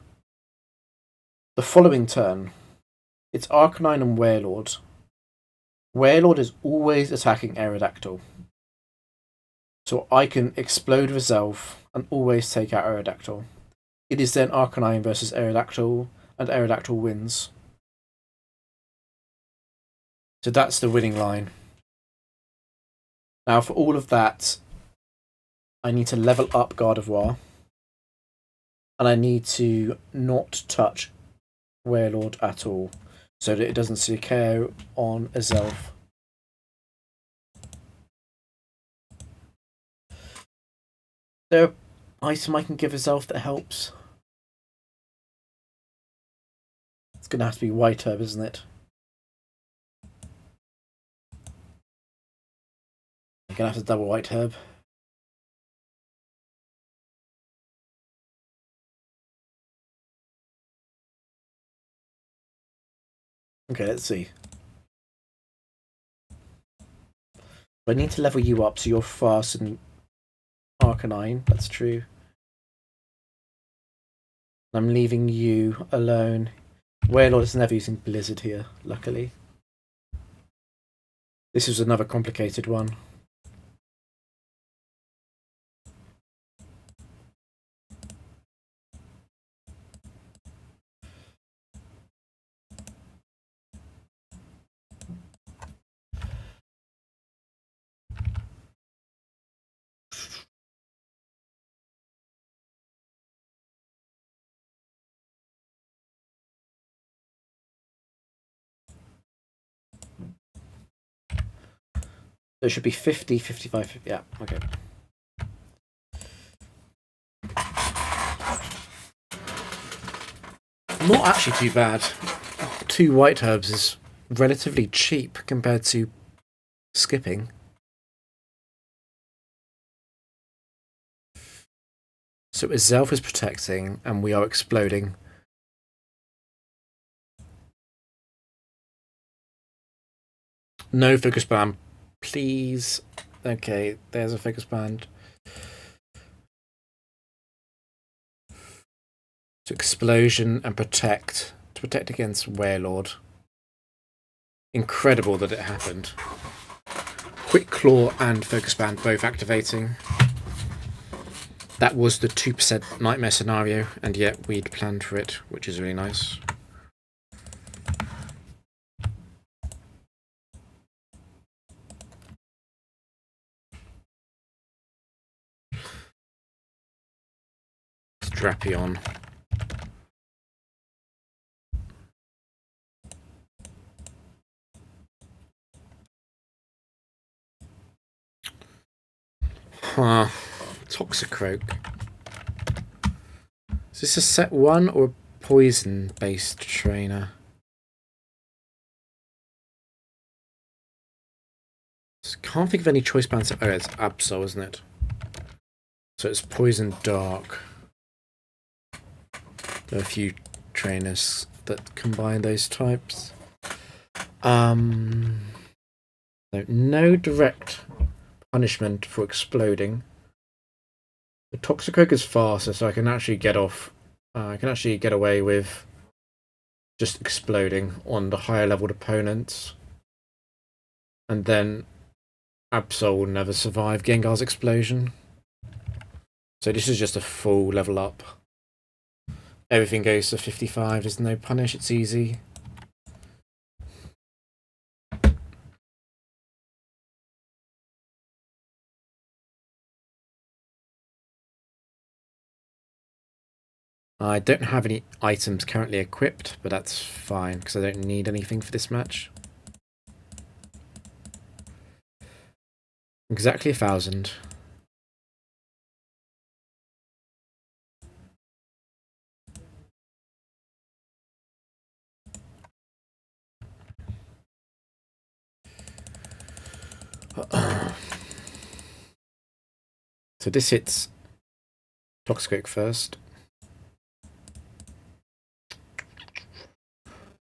The following turn, it's Arcanine and Warlord. Warlord is always attacking Aerodactyl. So I can explode Azelf and always take out Aerodactyl. It is then Arcanine versus Aerodactyl, and Aerodactyl wins. So that's the winning line. Now for all of that, I need to level up Gardevoir. And I need to not touch Warlord at all, so that it doesn't see a KO on Azelf. There an item I can give Azelf that helps? It's going to have to be White Herb, isn't it? I'm going to have to double White Herb. Okay, let's see. I need to level you up so you're fast and Arcanine. That's true. I'm leaving you alone. Warlord is never using Blizzard here, luckily. This is another complicated one. It should be 50, 55, 50. Yeah, okay. Not actually too bad. 2 White Herbs is relatively cheap compared to skipping. So Azelf is protecting and we are exploding. No Focus Band, please. Okay, there's a Focus Band. So Explosion and Protect. To protect against Warlord. Incredible that it happened. Quick Claw and Focus Band both activating. That was the 2% nightmare scenario, and yet we'd planned for it, which is really nice. Drapion. Toxicroak. Is this a set 1 or a poison-based trainer? Can't think of any choice bands. Oh, it's Absol, isn't it? So it's Poison Dark. There are a few trainers that combine those types. No direct punishment for exploding. The Toxicroak is faster, so I can actually get off. I can actually get away with just exploding on the higher leveled opponents. And then Absol will never survive Gengar's explosion. So this is just a full level up. Everything goes to 55, there's no punish, it's easy. I don't have any items currently equipped, but that's fine, because I don't need anything for this match. Exactly 1,000. So this hits Toxic first.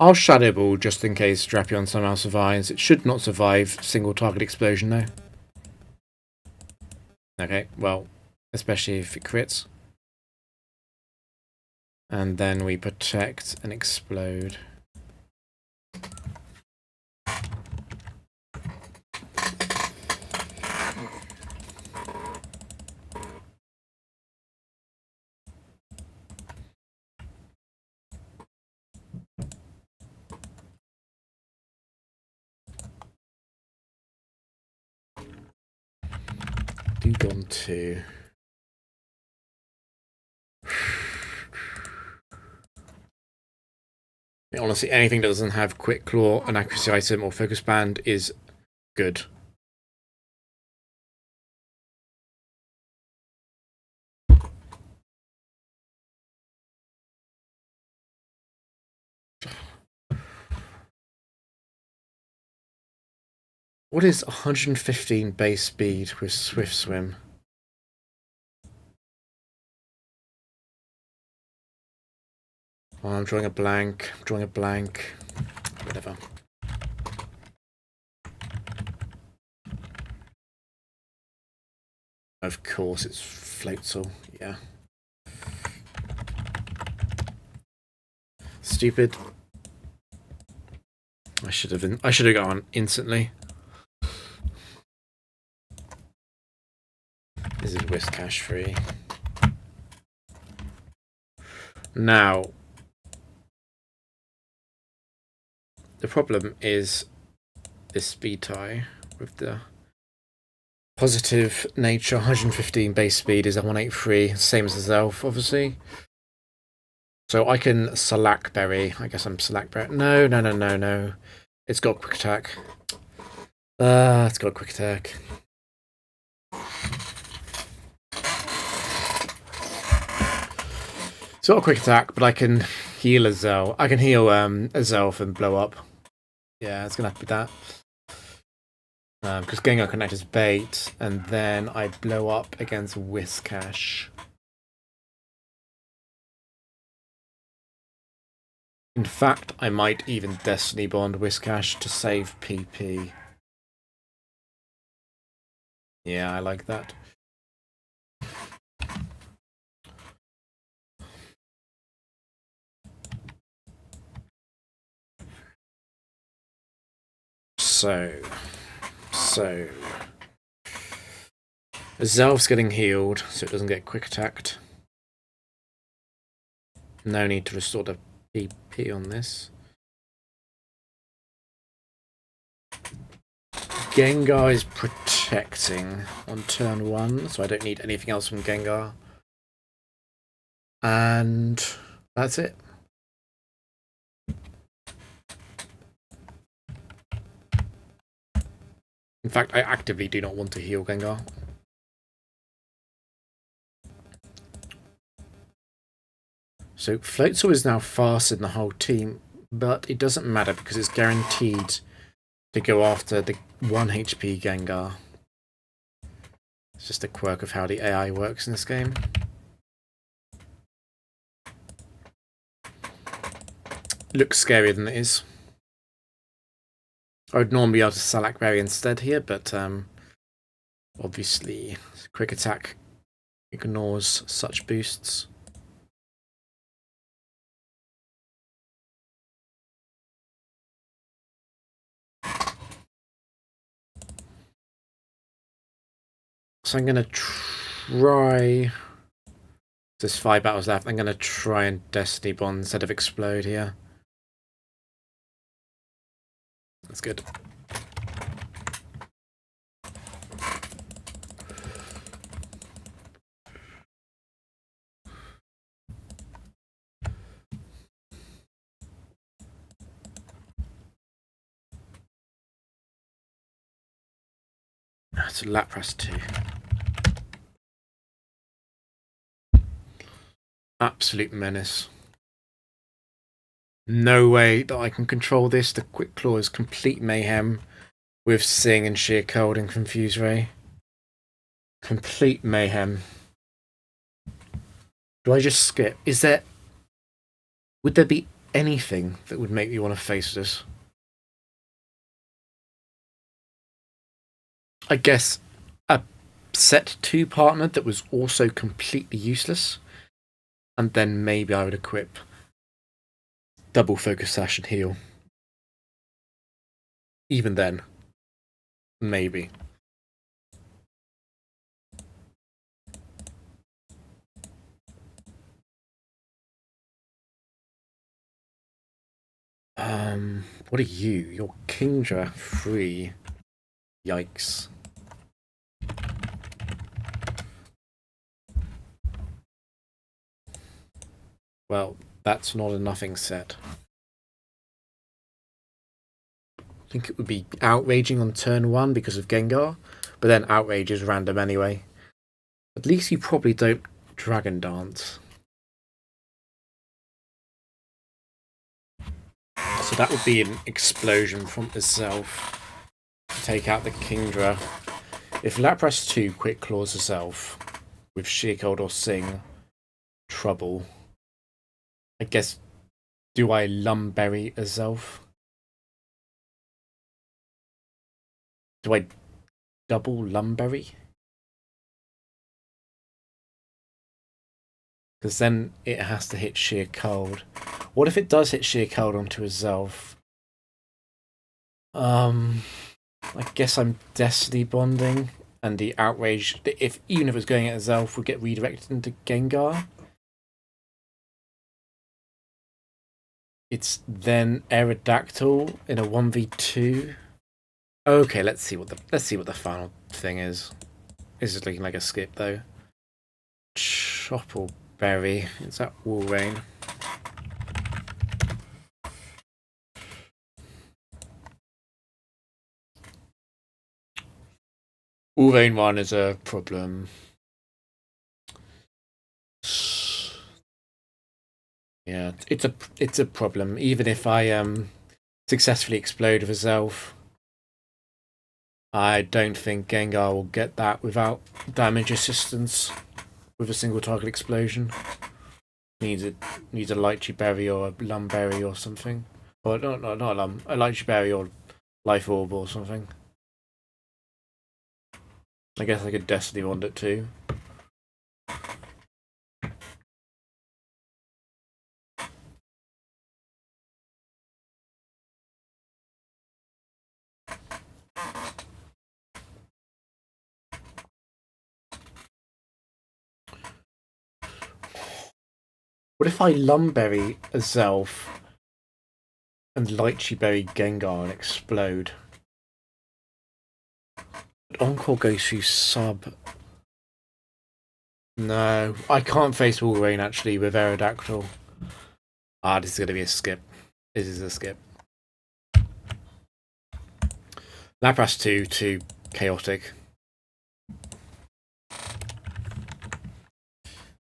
I'll Shadow Ball just in case Drapion somehow survives. It should not survive single target explosion though. Okay, well, especially if it crits. And then we protect and explode. Gone to. Honestly, anything that doesn't have Quick Claw, an accuracy item, or Focus Band is good. What is 115 base speed with Swift Swim? Oh, I'm drawing a blank. Whatever. Of course, it's Floatzel. Yeah. Stupid. I should have gone instantly. This is Whiskash free. Now, the problem is this speed tie with the positive nature. 115 base speed is a 183, same as the Zelf, obviously. So I can Slackberry. I guess I'm Slackberry. No. It's got quick attack. It's got quick attack. It's got a quick attack, but I can heal a Zelf. I can heal a Zelf and blow up. Yeah, it's gonna have to be that. Because Gengar can act as bait, and then I blow up against Whiskash. In fact, I might even Destiny Bond Whiskash to save PP. Yeah, I like that. So Zelf's getting healed, so it doesn't get quick attacked. No need to restore the PP on this. Gengar is protecting on turn 1, so I don't need anything else from Gengar. And that's it. In fact, I actively do not want to heal Gengar. So Floatzel is now faster than the whole team, but it doesn't matter because it's guaranteed to go after the 1 HP Gengar. It's just a quirk of how the AI works in this game. Looks scarier than it is. I would normally be able to Slackberry instead here, but obviously quick attack ignores such boosts. So I'm going to try There's 5 battles left. I'm going to try and Destiny Bond instead of Explode here. That's good. That's a Lapras 2. Absolute menace. No way that I can control this. The Quick Claw is complete mayhem with Sing and Sheer Cold and Confuse Ray. Complete mayhem. Do I just skip? Would there be anything that would make me want to face this? I guess a set 2 partner that was also completely useless. And then maybe I would equip double focus sash and heal. Even then. Maybe. What are you? You're Kingdra 3. Yikes. Well, that's not a nothing set. I think it would be Outraging on turn 1 because of Gengar, but then Outrage is random anyway. At least you probably don't Dragon Dance. So that would be an Explosion from itself to take out the Kingdra. If Lapras 2 Quick Claws herself with Sheer Cold or Sing, trouble. I guess, do I Lumberry herself? Do I double Lumberry? Because then it has to hit Sheer Cold. What if it does hit Sheer Cold onto herself? I guess I'm Destiny Bonding, and the Outrage, even if it was going at herself, would get redirected into Gengar. It's then Aerodactyl in a 1v2. Okay, let's see what the final thing is. This is looking like a skip though. Choppleberry. Is that Walrein? Walrein 1 is a problem. Yeah, it's a problem. Even if I successfully explode with herself, I don't think Gengar will get that without damage assistance with a single target explosion. Needs a Lychee Berry or a Lumberry or something. Or not a Lychee Berry or Life Orb or something. I guess I could Destiny Wand it too. What if I Lumberry a Zelf and Lychee Berry Gengar and explode? But Encore goes through sub. No, I can't face Walrein actually with Aerodactyl. This is going to be a skip. This is a skip. Lapras 2 to Chaotic.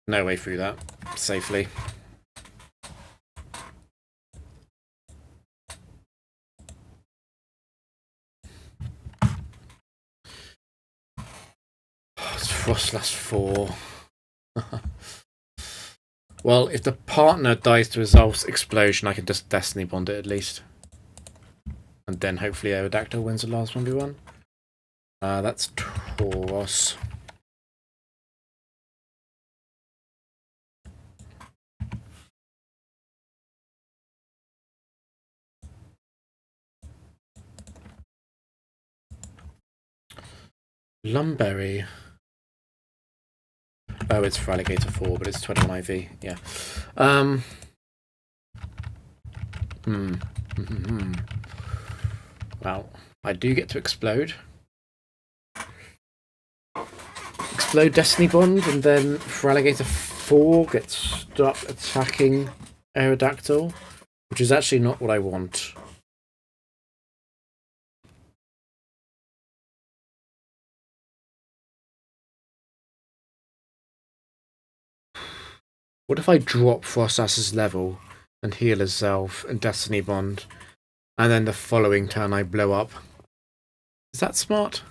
No way through that safely. It's Frostlass 4. Well, if the partner dies to Resolve's explosion, I can just Destiny Bond it at least. And then hopefully Aerodactyl wins the last 1v1. That's Tauros. Lumberry. Oh, it's for Alligator 4, but it's 21 IV. Yeah. Well, I do get to explode. Explode Destiny Bond, and then for Alligator 4 get stuck attacking Aerodactyl, which is actually not what I want. What if I drop Frostas's level and heal herself and Destiny Bond, and then the following turn I blow up? Is that smart?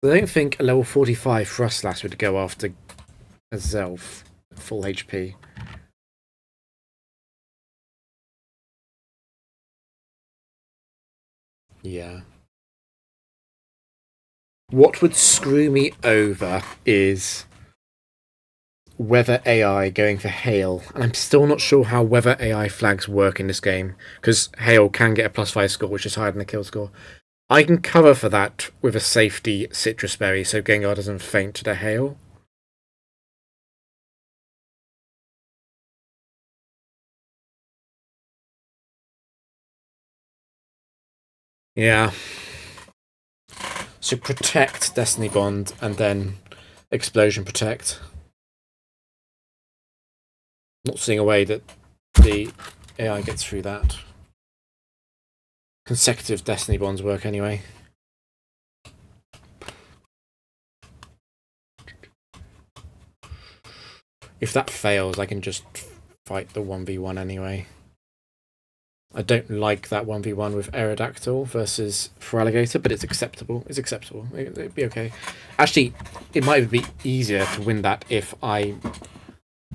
I don't think a level 45 Frostlass would go after a Zelf at full HP. Yeah. What would screw me over is weather AI going for hail, and I'm still not sure how weather AI flags work in this game, because hail can get a +5 score, which is higher than the kill score. I can cover for that with a safety citrus berry, so Gengar doesn't faint to the hail. Yeah. So protect Destiny Bond, and then Explosion Protect. Not seeing a way that the AI gets through that. Consecutive Destiny Bonds work anyway. If that fails, I can just fight the 1v1 anyway. I don't like that 1v1 with Aerodactyl versus Feraligatr, but it's acceptable. It's acceptable. It'd be okay. Actually, it might be easier to win that if I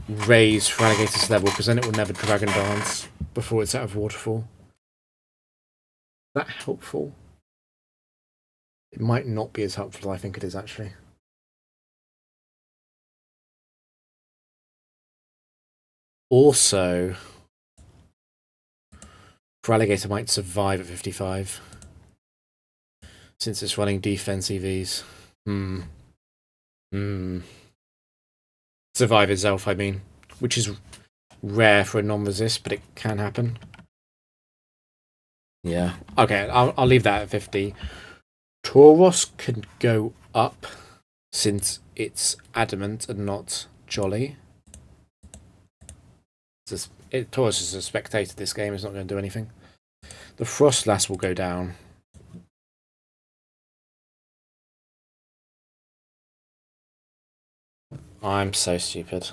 raise Feraligatr's level, because then it will never Dragon Dance before it's out of Waterfall. Is that helpful? It might not be as helpful as I think it is, actually. Also, Feraligatr might survive at 55, since it's running defense EVs. Survive itself, I mean, which is rare for a non-resist, but it can happen. Yeah. Okay, I'll leave that at 50. Tauros can go up since it's adamant and not jolly. Tauros is a spectator this game, it's not going to do anything. The Frostlass will go down. I'm so stupid.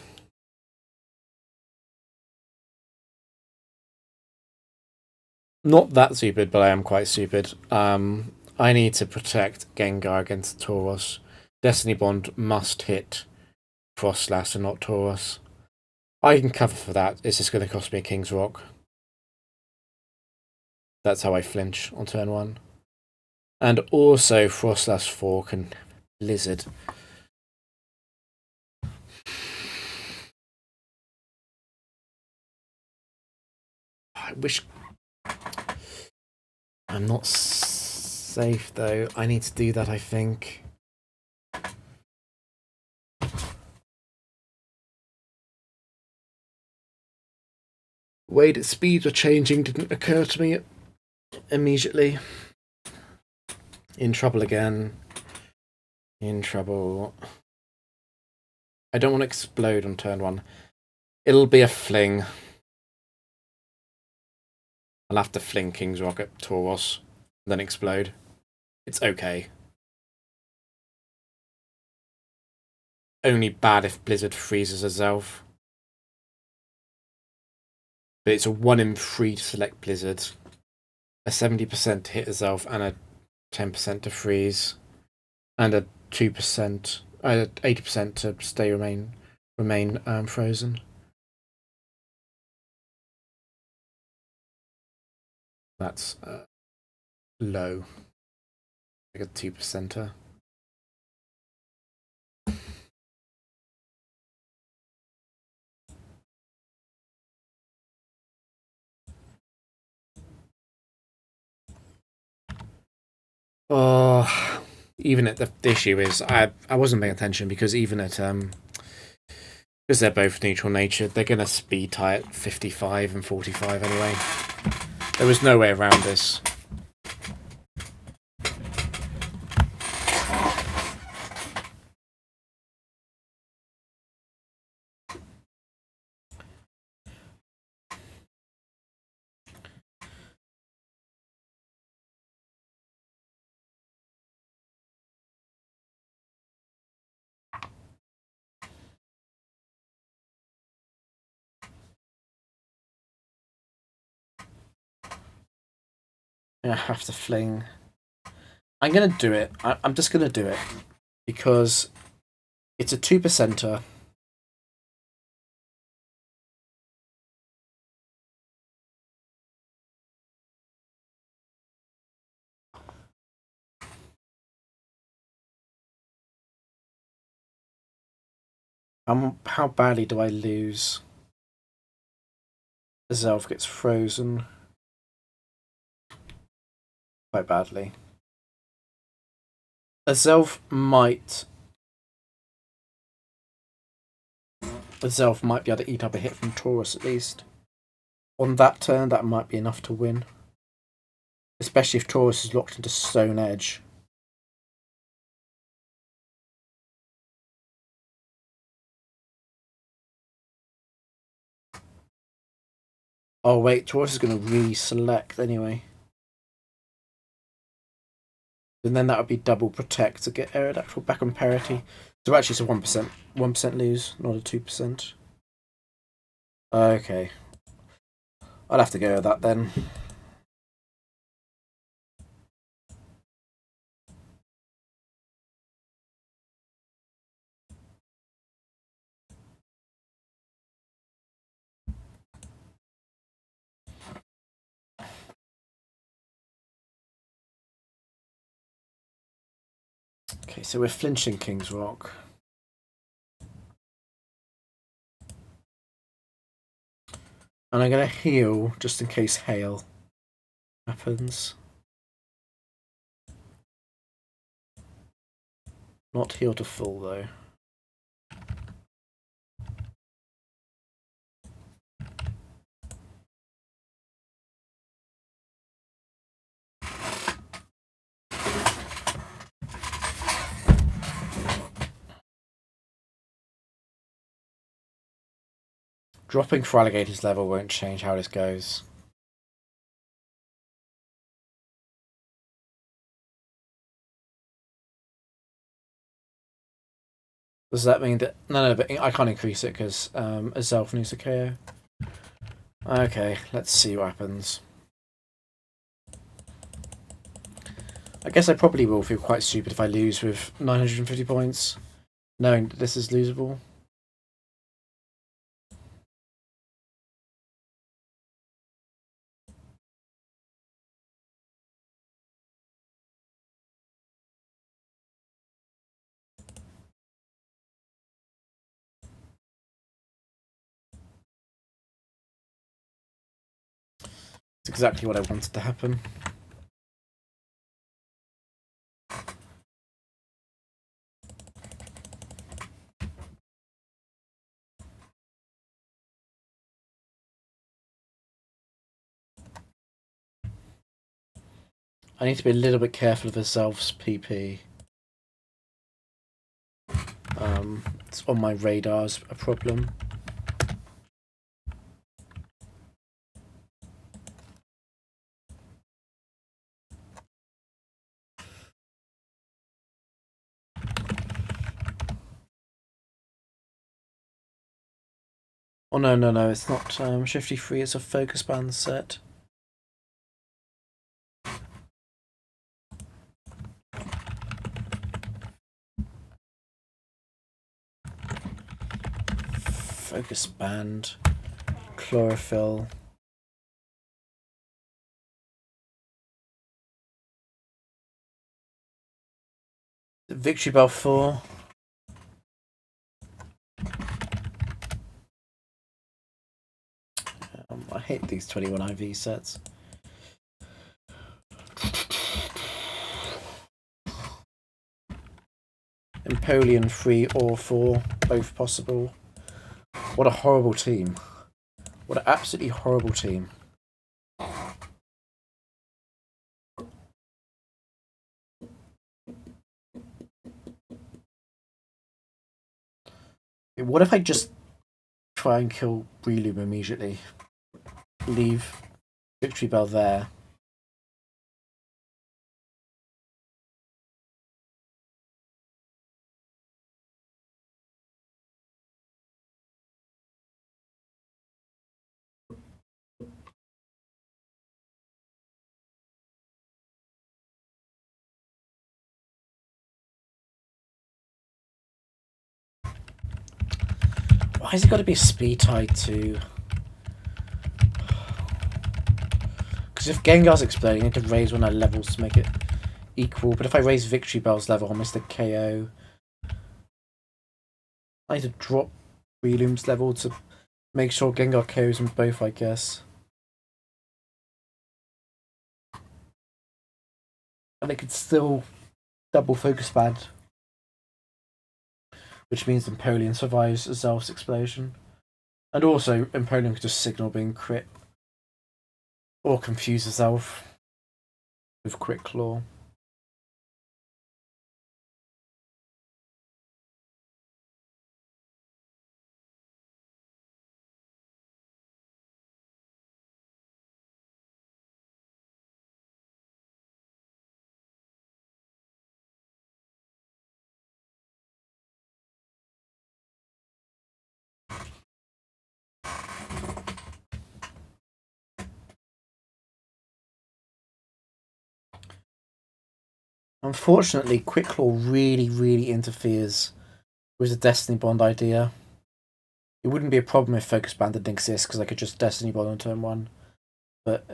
Not that stupid, but I am quite stupid. I need to protect Gengar against Tauros. Destiny Bond must hit Frostlass and not Tauros. I can cover for that. It's just going to cost me a King's Rock. That's how I flinch on turn 1. And also, Frostlass 4 can Blizzard. I wish... I'm not safe, though. I need to do that, I think. The way that speeds were changing didn't occur to me immediately. In trouble again. In trouble. I don't want to explode on turn 1. It'll be a fling. I'll have to fling King's Rock at Tauros, then explode. It's okay. Only bad if Blizzard freezes herself. But it's a 1 in 3 to select Blizzard. A 70% to hit herself and a 10% to freeze. And a 2%, 80% to remain frozen. That's low. Like a 2%er. Oh, even at the issue is I wasn't paying attention, because even at Because they're both neutral natured, they're going to speed tie at 55 and 45 anyway. There was no way around this. I have to fling. I'm going to do it. I'm just going to do it. Because it's a 2%er. How badly do I lose? The Zelf gets frozen. Quite badly. A Zelf might... The Zelf might be able to eat up a hit from Taurus at least. On that turn, that might be enough to win. Especially if Taurus is locked into Stone Edge. Oh wait, Taurus is going to re-select anyway. And then that would be double protect to get Aerodactyl back on parity. So actually it's a 1% lose, not a 2%. Okay. I'll have to go with that then. Okay, so we're flinching King's Rock. And I'm going to heal just in case hail happens. Not heal to full though. Dropping for Alligator's level won't change how this goes. Does that mean that... No, but I can't increase it because a Zelf needs a KO. Okay, let's see what happens. I guess I probably will feel quite stupid if I lose with 950 points, knowing that this is losable. It's exactly what I wanted to happen. I need to be a little bit careful of the Zelf's PP. It's on my radar as a problem. Oh no, it's not Shifty Free, it's a focus band set. Focus band, chlorophyll. Victory Bell 4. I hate these 21 IV sets. Empoleon 3 or 4, both possible. What a horrible team. What an absolutely horrible team. What if I just try and kill Breloom immediately? Leave Victory Bell there. Why has it got to be a speed tied to? Because if Gengar's exploding, I need to raise one of their levels to make it equal. But if I raise Victory Bell's level, I'll miss the KO. I need to drop Breloom's level to make sure Gengar KOs them both, I guess. And they could still double focus band, which means Empoleon survives Zelf's explosion. And also, Empoleon could just signal being crit. Or confuse Zelf with Crit Claw. Unfortunately, Quick Claw really interferes with the Destiny Bond idea. It wouldn't be a problem if Focus Band didn't exist, because I could just Destiny Bond on turn 1. But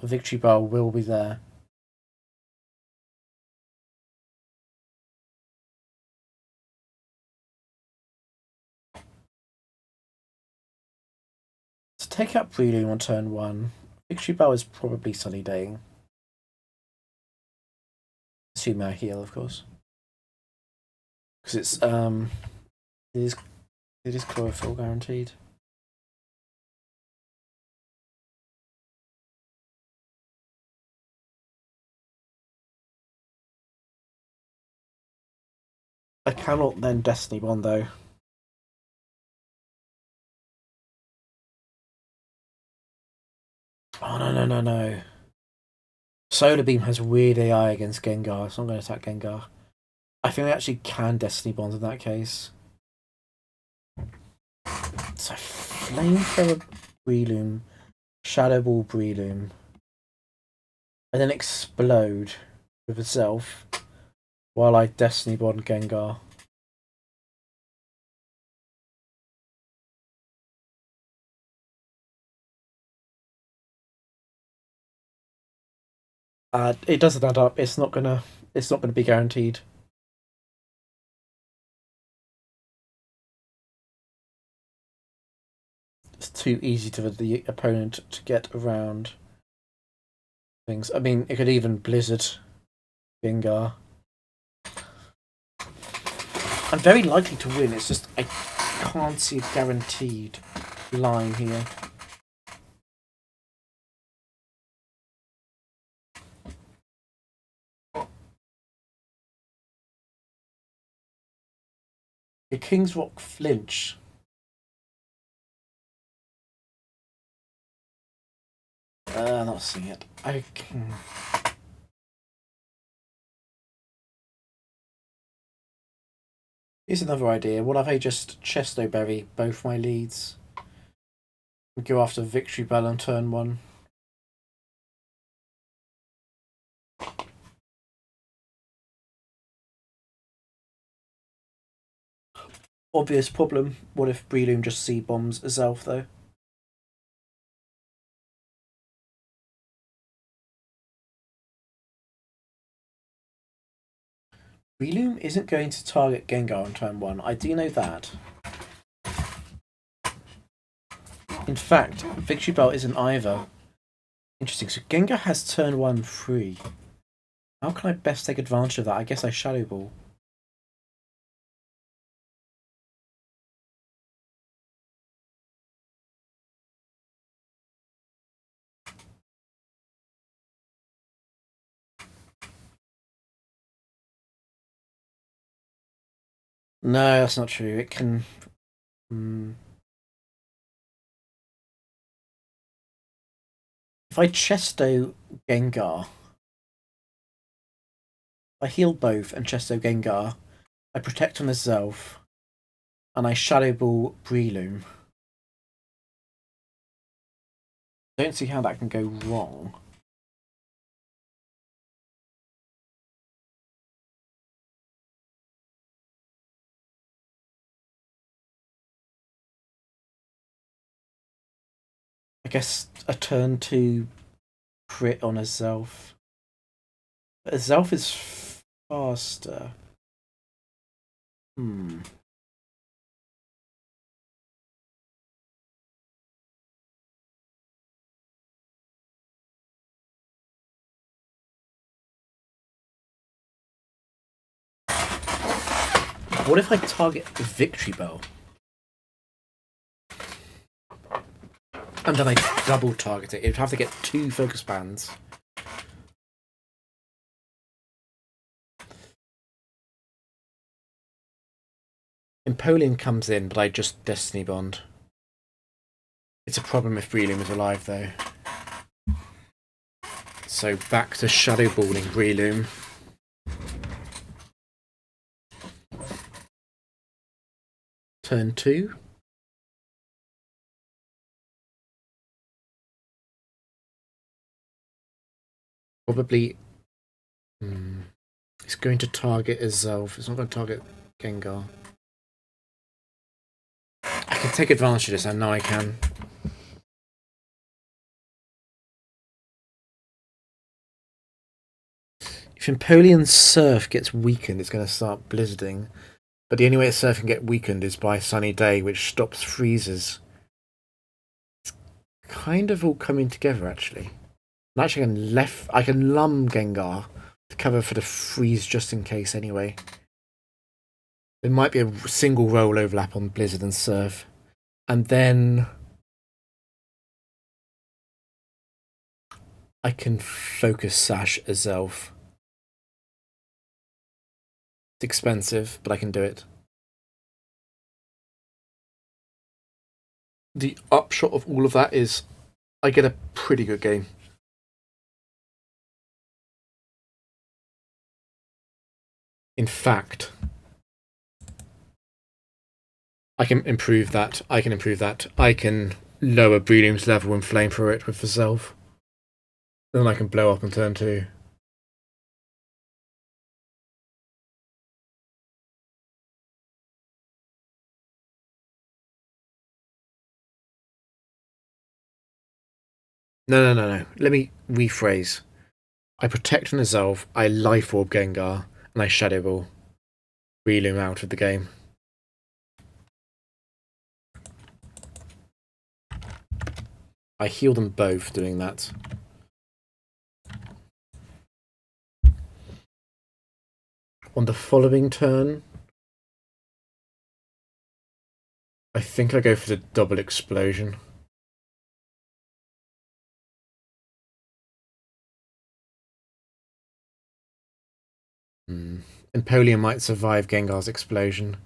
Victory Bell will be there. To take out Breloom on turn 1, Victory Bell is probably Sunny Daying. Assuming I heal, of course. Because it is chlorophyll guaranteed. I cannot then Destiny Bond though. Oh no. Solar Beam has weird AI against Gengar, so I'm going to attack Gengar. I think I actually can Destiny Bond in that case. So Flamethrower Breloom, Shadow Ball Breloom, and then explode with itself while I Destiny Bond Gengar. It doesn't add up. It's not gonna be guaranteed. It's too easy for the opponent to get around things. I mean, it could even Blizzard Gengar. I'm very likely to win. It's just I can't see a guaranteed line here. The King's Rock flinch. Not seeing it. Here's another idea. What if I just Chesto Berry both my leads? And go after Victory Bell on turn 1. Obvious problem. What if Breloom just C-bombs Zelf though? Breloom isn't going to target Gengar on turn 1. I do know that. In fact, Victory Bell isn't either. Interesting. So Gengar has turn 1 free. How can I best take advantage of that? I guess I Shadow Ball. No, that's not true. It can. If I Chesto Gengar, I heal both and Chesto Gengar, I protect on myself, and I Shadow Ball Breloom. Don't see how that can go wrong. I guess a turn 2 crit on herself. But herself is faster. What if I target the Victory Bell? And then I double target it. It'd have to get 2 focus bands. Empoleon comes in, but I just Destiny Bond. It's a problem if Breloom is alive, though. So back to Shadow Balling Breloom. Turn 2. Probably. It's going to target Azelf. It's not going to target Gengar. I can take advantage of this. I know I can. If Empoleon's Surf gets weakened, it's going to start blizzarding. But the only way its Surf can get weakened is by Sunny Day, which stops freezes. It's kind of all coming together, actually. And actually, I can Lum Gengar to cover for the freeze just in case, anyway. There might be a single roll overlap on Blizzard and Surf. And then I can Focus Sash Azelf. It's expensive, but I can do it. The upshot of all of that is I get a pretty good game. In fact, I can improve that. I can lower Breloom's level and flame for it with Azelf. Then I can blow up on turn 2. No. Let me rephrase. I protect an Azelf, I Life Orb Gengar, and I Shadow Ball Breloom out of the game. I heal them both doing that. On the following turn, I think I go for the double explosion. Empoleon might survive Gengar's explosion.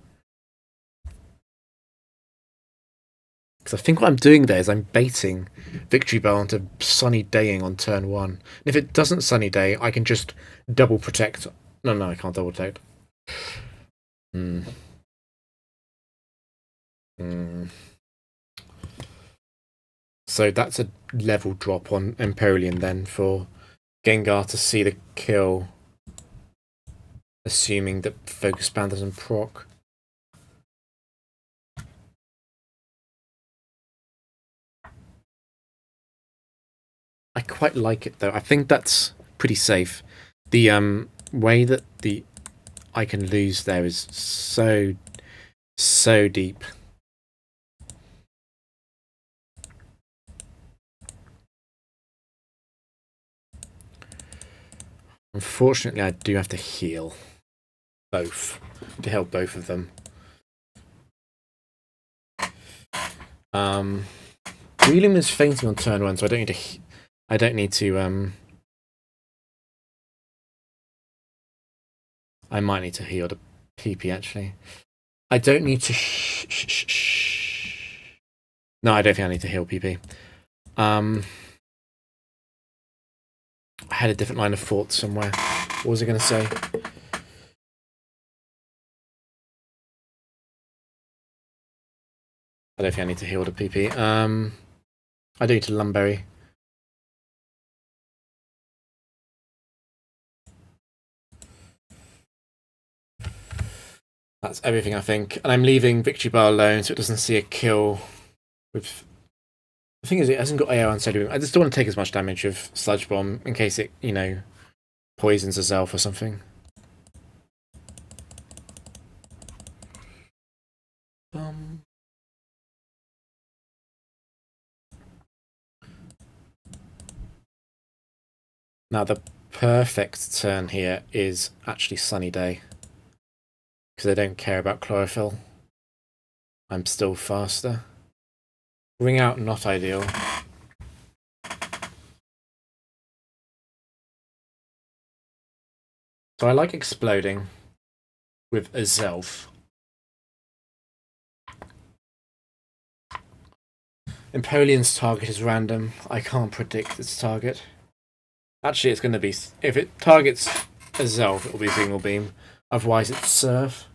Because I think what I'm doing there is I'm baiting Victory Bell onto Sunny Daying on turn 1. And if it doesn't Sunny Day, I can just double protect. No, I can't double protect. So that's a level drop on Empoleon then for Gengar to see the kill, assuming that Focus Band doesn't proc. I quite like it though. I think that's pretty safe. The way that I can lose there is so deep. Unfortunately, I do have to heal both to help both of them. Breloom is fainting on turn 1, so I don't need to. I might need to heal the PP actually. I don't need to No, I don't think I need to heal PP. I had a different line of thought somewhere. What was I going to say? I don't think I need to heal the PP. I do need to Lumberry. That's everything, I think. And I'm leaving Victory Bar alone so it doesn't see a kill with... The thing is, it hasn't got AR on Steady Boom. I just don't want to take as much damage of Sludge Bomb in case it, you know, poisons a Zelf or something. Now, the perfect turn here is actually Sunny Day. Because I don't care about Chlorophyll. I'm still faster. Ring out, not ideal. So I like exploding with a Zelf. Empoleon's target is random. I can't predict its target. Actually, it's going to be... If it targets a Zelf, it will be Single Beam. Otherwise, it's Surf.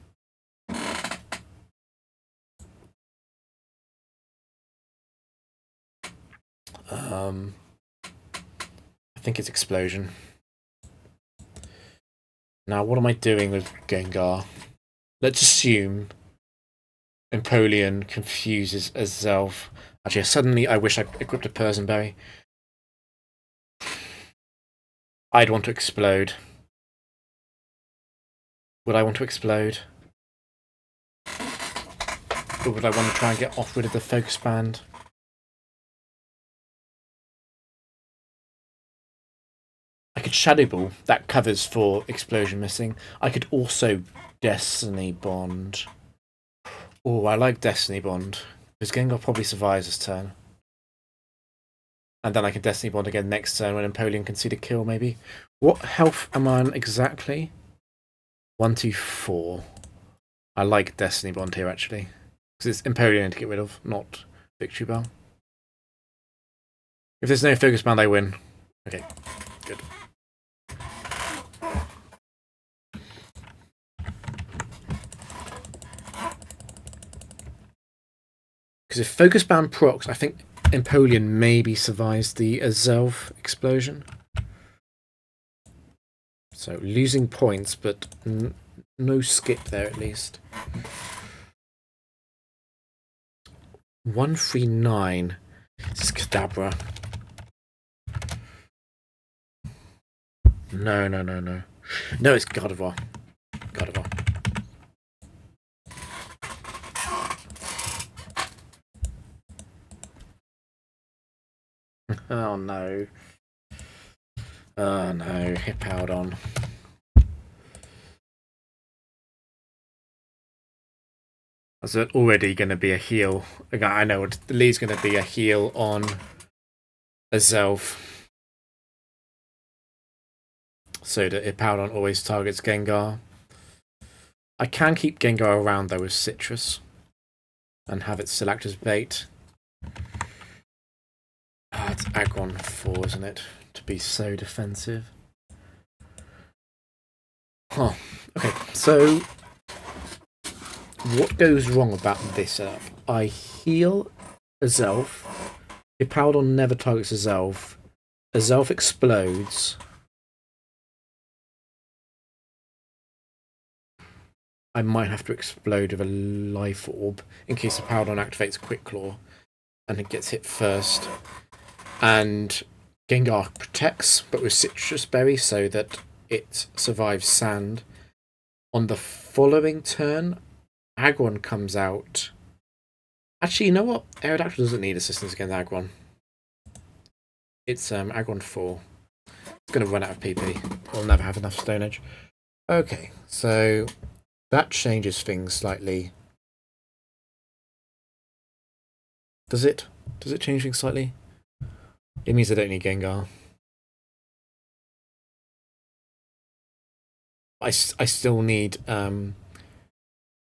I think it's Explosion. Now, what am I doing with Gengar? Let's assume Empoleon confuses a Zelf. Actually, suddenly I wish I equipped a Persian Berry. I'd want to explode. Would I want to explode? Or would I want to try and get rid of the Focus Band? I could Shadow Ball. That covers for Explosion missing. I could also Destiny Bond. Oh, I like Destiny Bond. Because Gengar probably survives this turn. And then I can Destiny Bond again next turn when Empoleon can see the kill, maybe. What health am I on exactly? 1, 2, 4. I like Destiny Bond here, actually. Because it's Empoleon to get rid of, not Victory Bell. If there's no Focus Band, I win. Okay, good. Because if Focus Band procs, I think Empoleon maybe survives the Zelf explosion. So losing points, but no skip there at least. 139. This is Kadabra. No. No, it's Gardevoir. Gardevoir. Oh no. Oh no, Hippowdon. Is it already going to be a heal? I know the lead's going to be a heal on a Zelf. So that Hippowdon always targets Gengar. I can keep Gengar around though with Citrus. And have it select as bait. Ah, it's Aggron 4, isn't it? To be so defensive. Huh. Okay, so what goes wrong about this setup? I heal a Zelf. Hippowdon never targets a Zelf. A Zelf explodes. I might have to explode with a Life Orb in case Hippowdon activates Quick Claw and it gets hit first. And Gengar protects, but with Citrus Berry so that it survives Sand. On the following turn, Aggron comes out. Actually, you know what? Aerodactyl doesn't need assistance against Aggron. It's Aggron 4. It's going to run out of PP. We'll never have enough Stone Edge. Okay, so that changes things slightly. Does it? Does it change things slightly? It means I don't need Gengar. I still need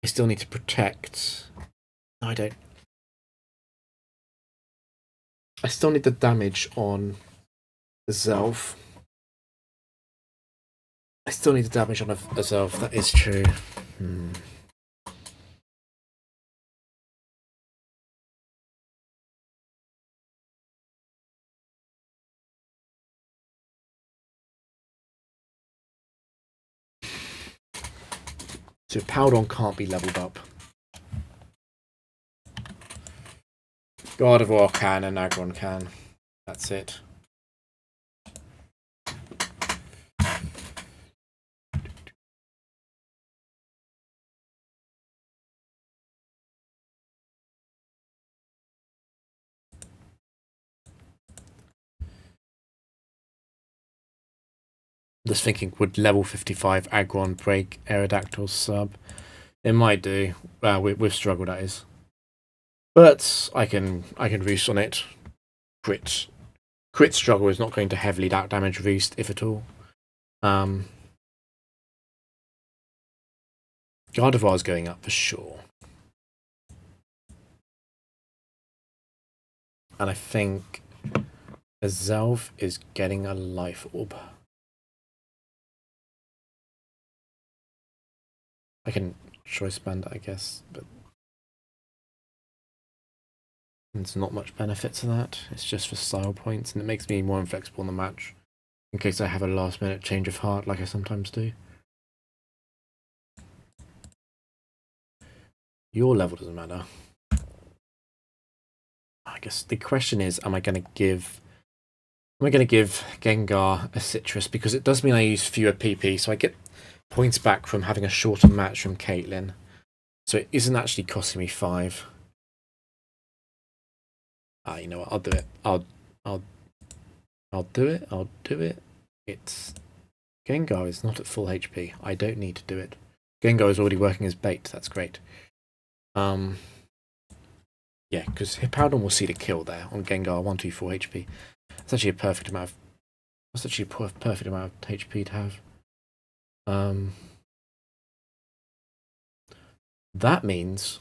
I still need to protect. No, I don't. I still need the damage on the Zelf. I still need the damage on a Zelf, that is true. So Powdon can't be leveled up. God of War can and Agron can. That's it. Just thinking, would level 55 Agron break Aerodactyl's sub? It might do. With struggle, that is. But I can roost on it. Crit struggle is not going to heavily damage roost, if at all. Gardevoir is going up for sure. And I think a Zelf is getting a Life Orb. I can choice band it, I guess, but there's not much benefit to that. It's just for style points, and it makes me more inflexible in the match, in case I have a last minute change of heart like I sometimes do. Your level doesn't matter. I guess the question is, am I going to give Gengar a Citrus? Because it does mean I use fewer PP, so I get points back from having a shorter match from Caitlyn. So it isn't actually costing me 5. You know what? I'll do it. I'll do it. I'll do it. It's Gengar is not at full HP. I don't need to do it. Gengar is already working as bait. That's great. Yeah, because Hippowdon will see the kill there on Gengar 124 HP. That's actually a perfect amount of. That's actually a perfect amount of HP to have. That means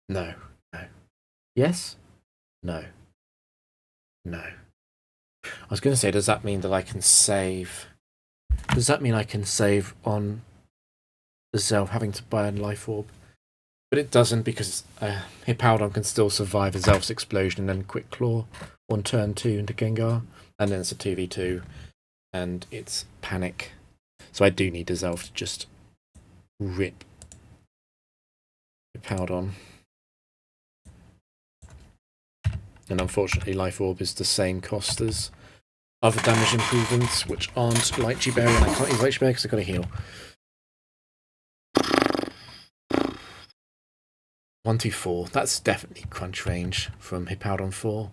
no. Yes? No. I was going to say, does that mean that I can save? Does that mean I can save on the Zelf having to buy a Life Orb? But it doesn't, because Hippowdon can still survive a Zelf's explosion and then Quick Claw on turn 2 into Gengar, and then it's a 2v2, and it's panic. So I do need a Zelf to just rip Hippowdon. And unfortunately, Life Orb is the same cost as other damage improvements, which aren't Lychee Berry, and I can't use Lychee Berry because I've got to heal. 124. That's definitely crunch range from Hippowdon 4.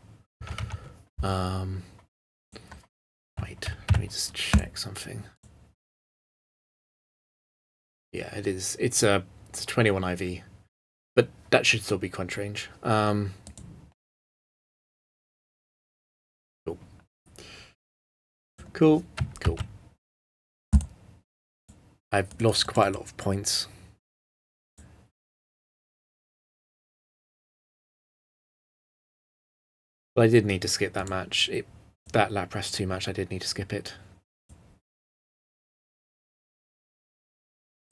Wait, let me just check something. Yeah, it is. It's a 21 IV, but that should still be crunch range. Cool. I've lost quite a lot of points. But I did need to skip that match. That Lapras 2 match, I did need to skip it.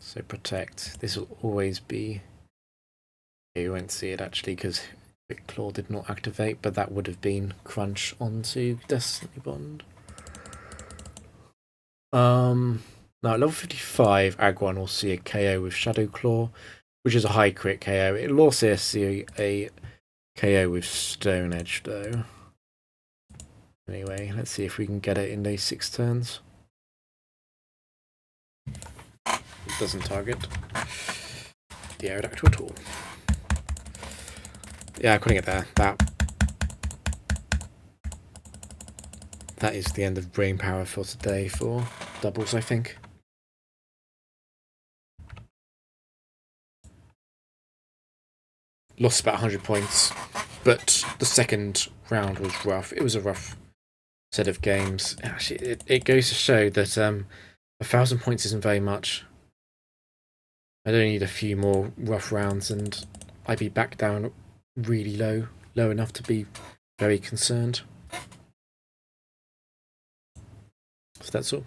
So protect. This will always be. You won't see it actually because Quick Claw did not activate, but that would have been crunch onto Destiny Bond. Now at level 55, Agron will see a KO with Shadow Claw, which is a high crit KO. It'll also see a KO with Stone Edge though. Anyway, let's see if we can get it in those 6 turns. It doesn't target the Aerodactyl at all. Yeah, I couldn't get there. That is the end of brain power for today for doubles, I think. Lost about 100 points, but the second round was rough. It was a rough set of games. Actually, it goes to show that 1,000 points isn't very much. I don't need a few more rough rounds and I'd be back down really low enough to be very concerned. So that's all.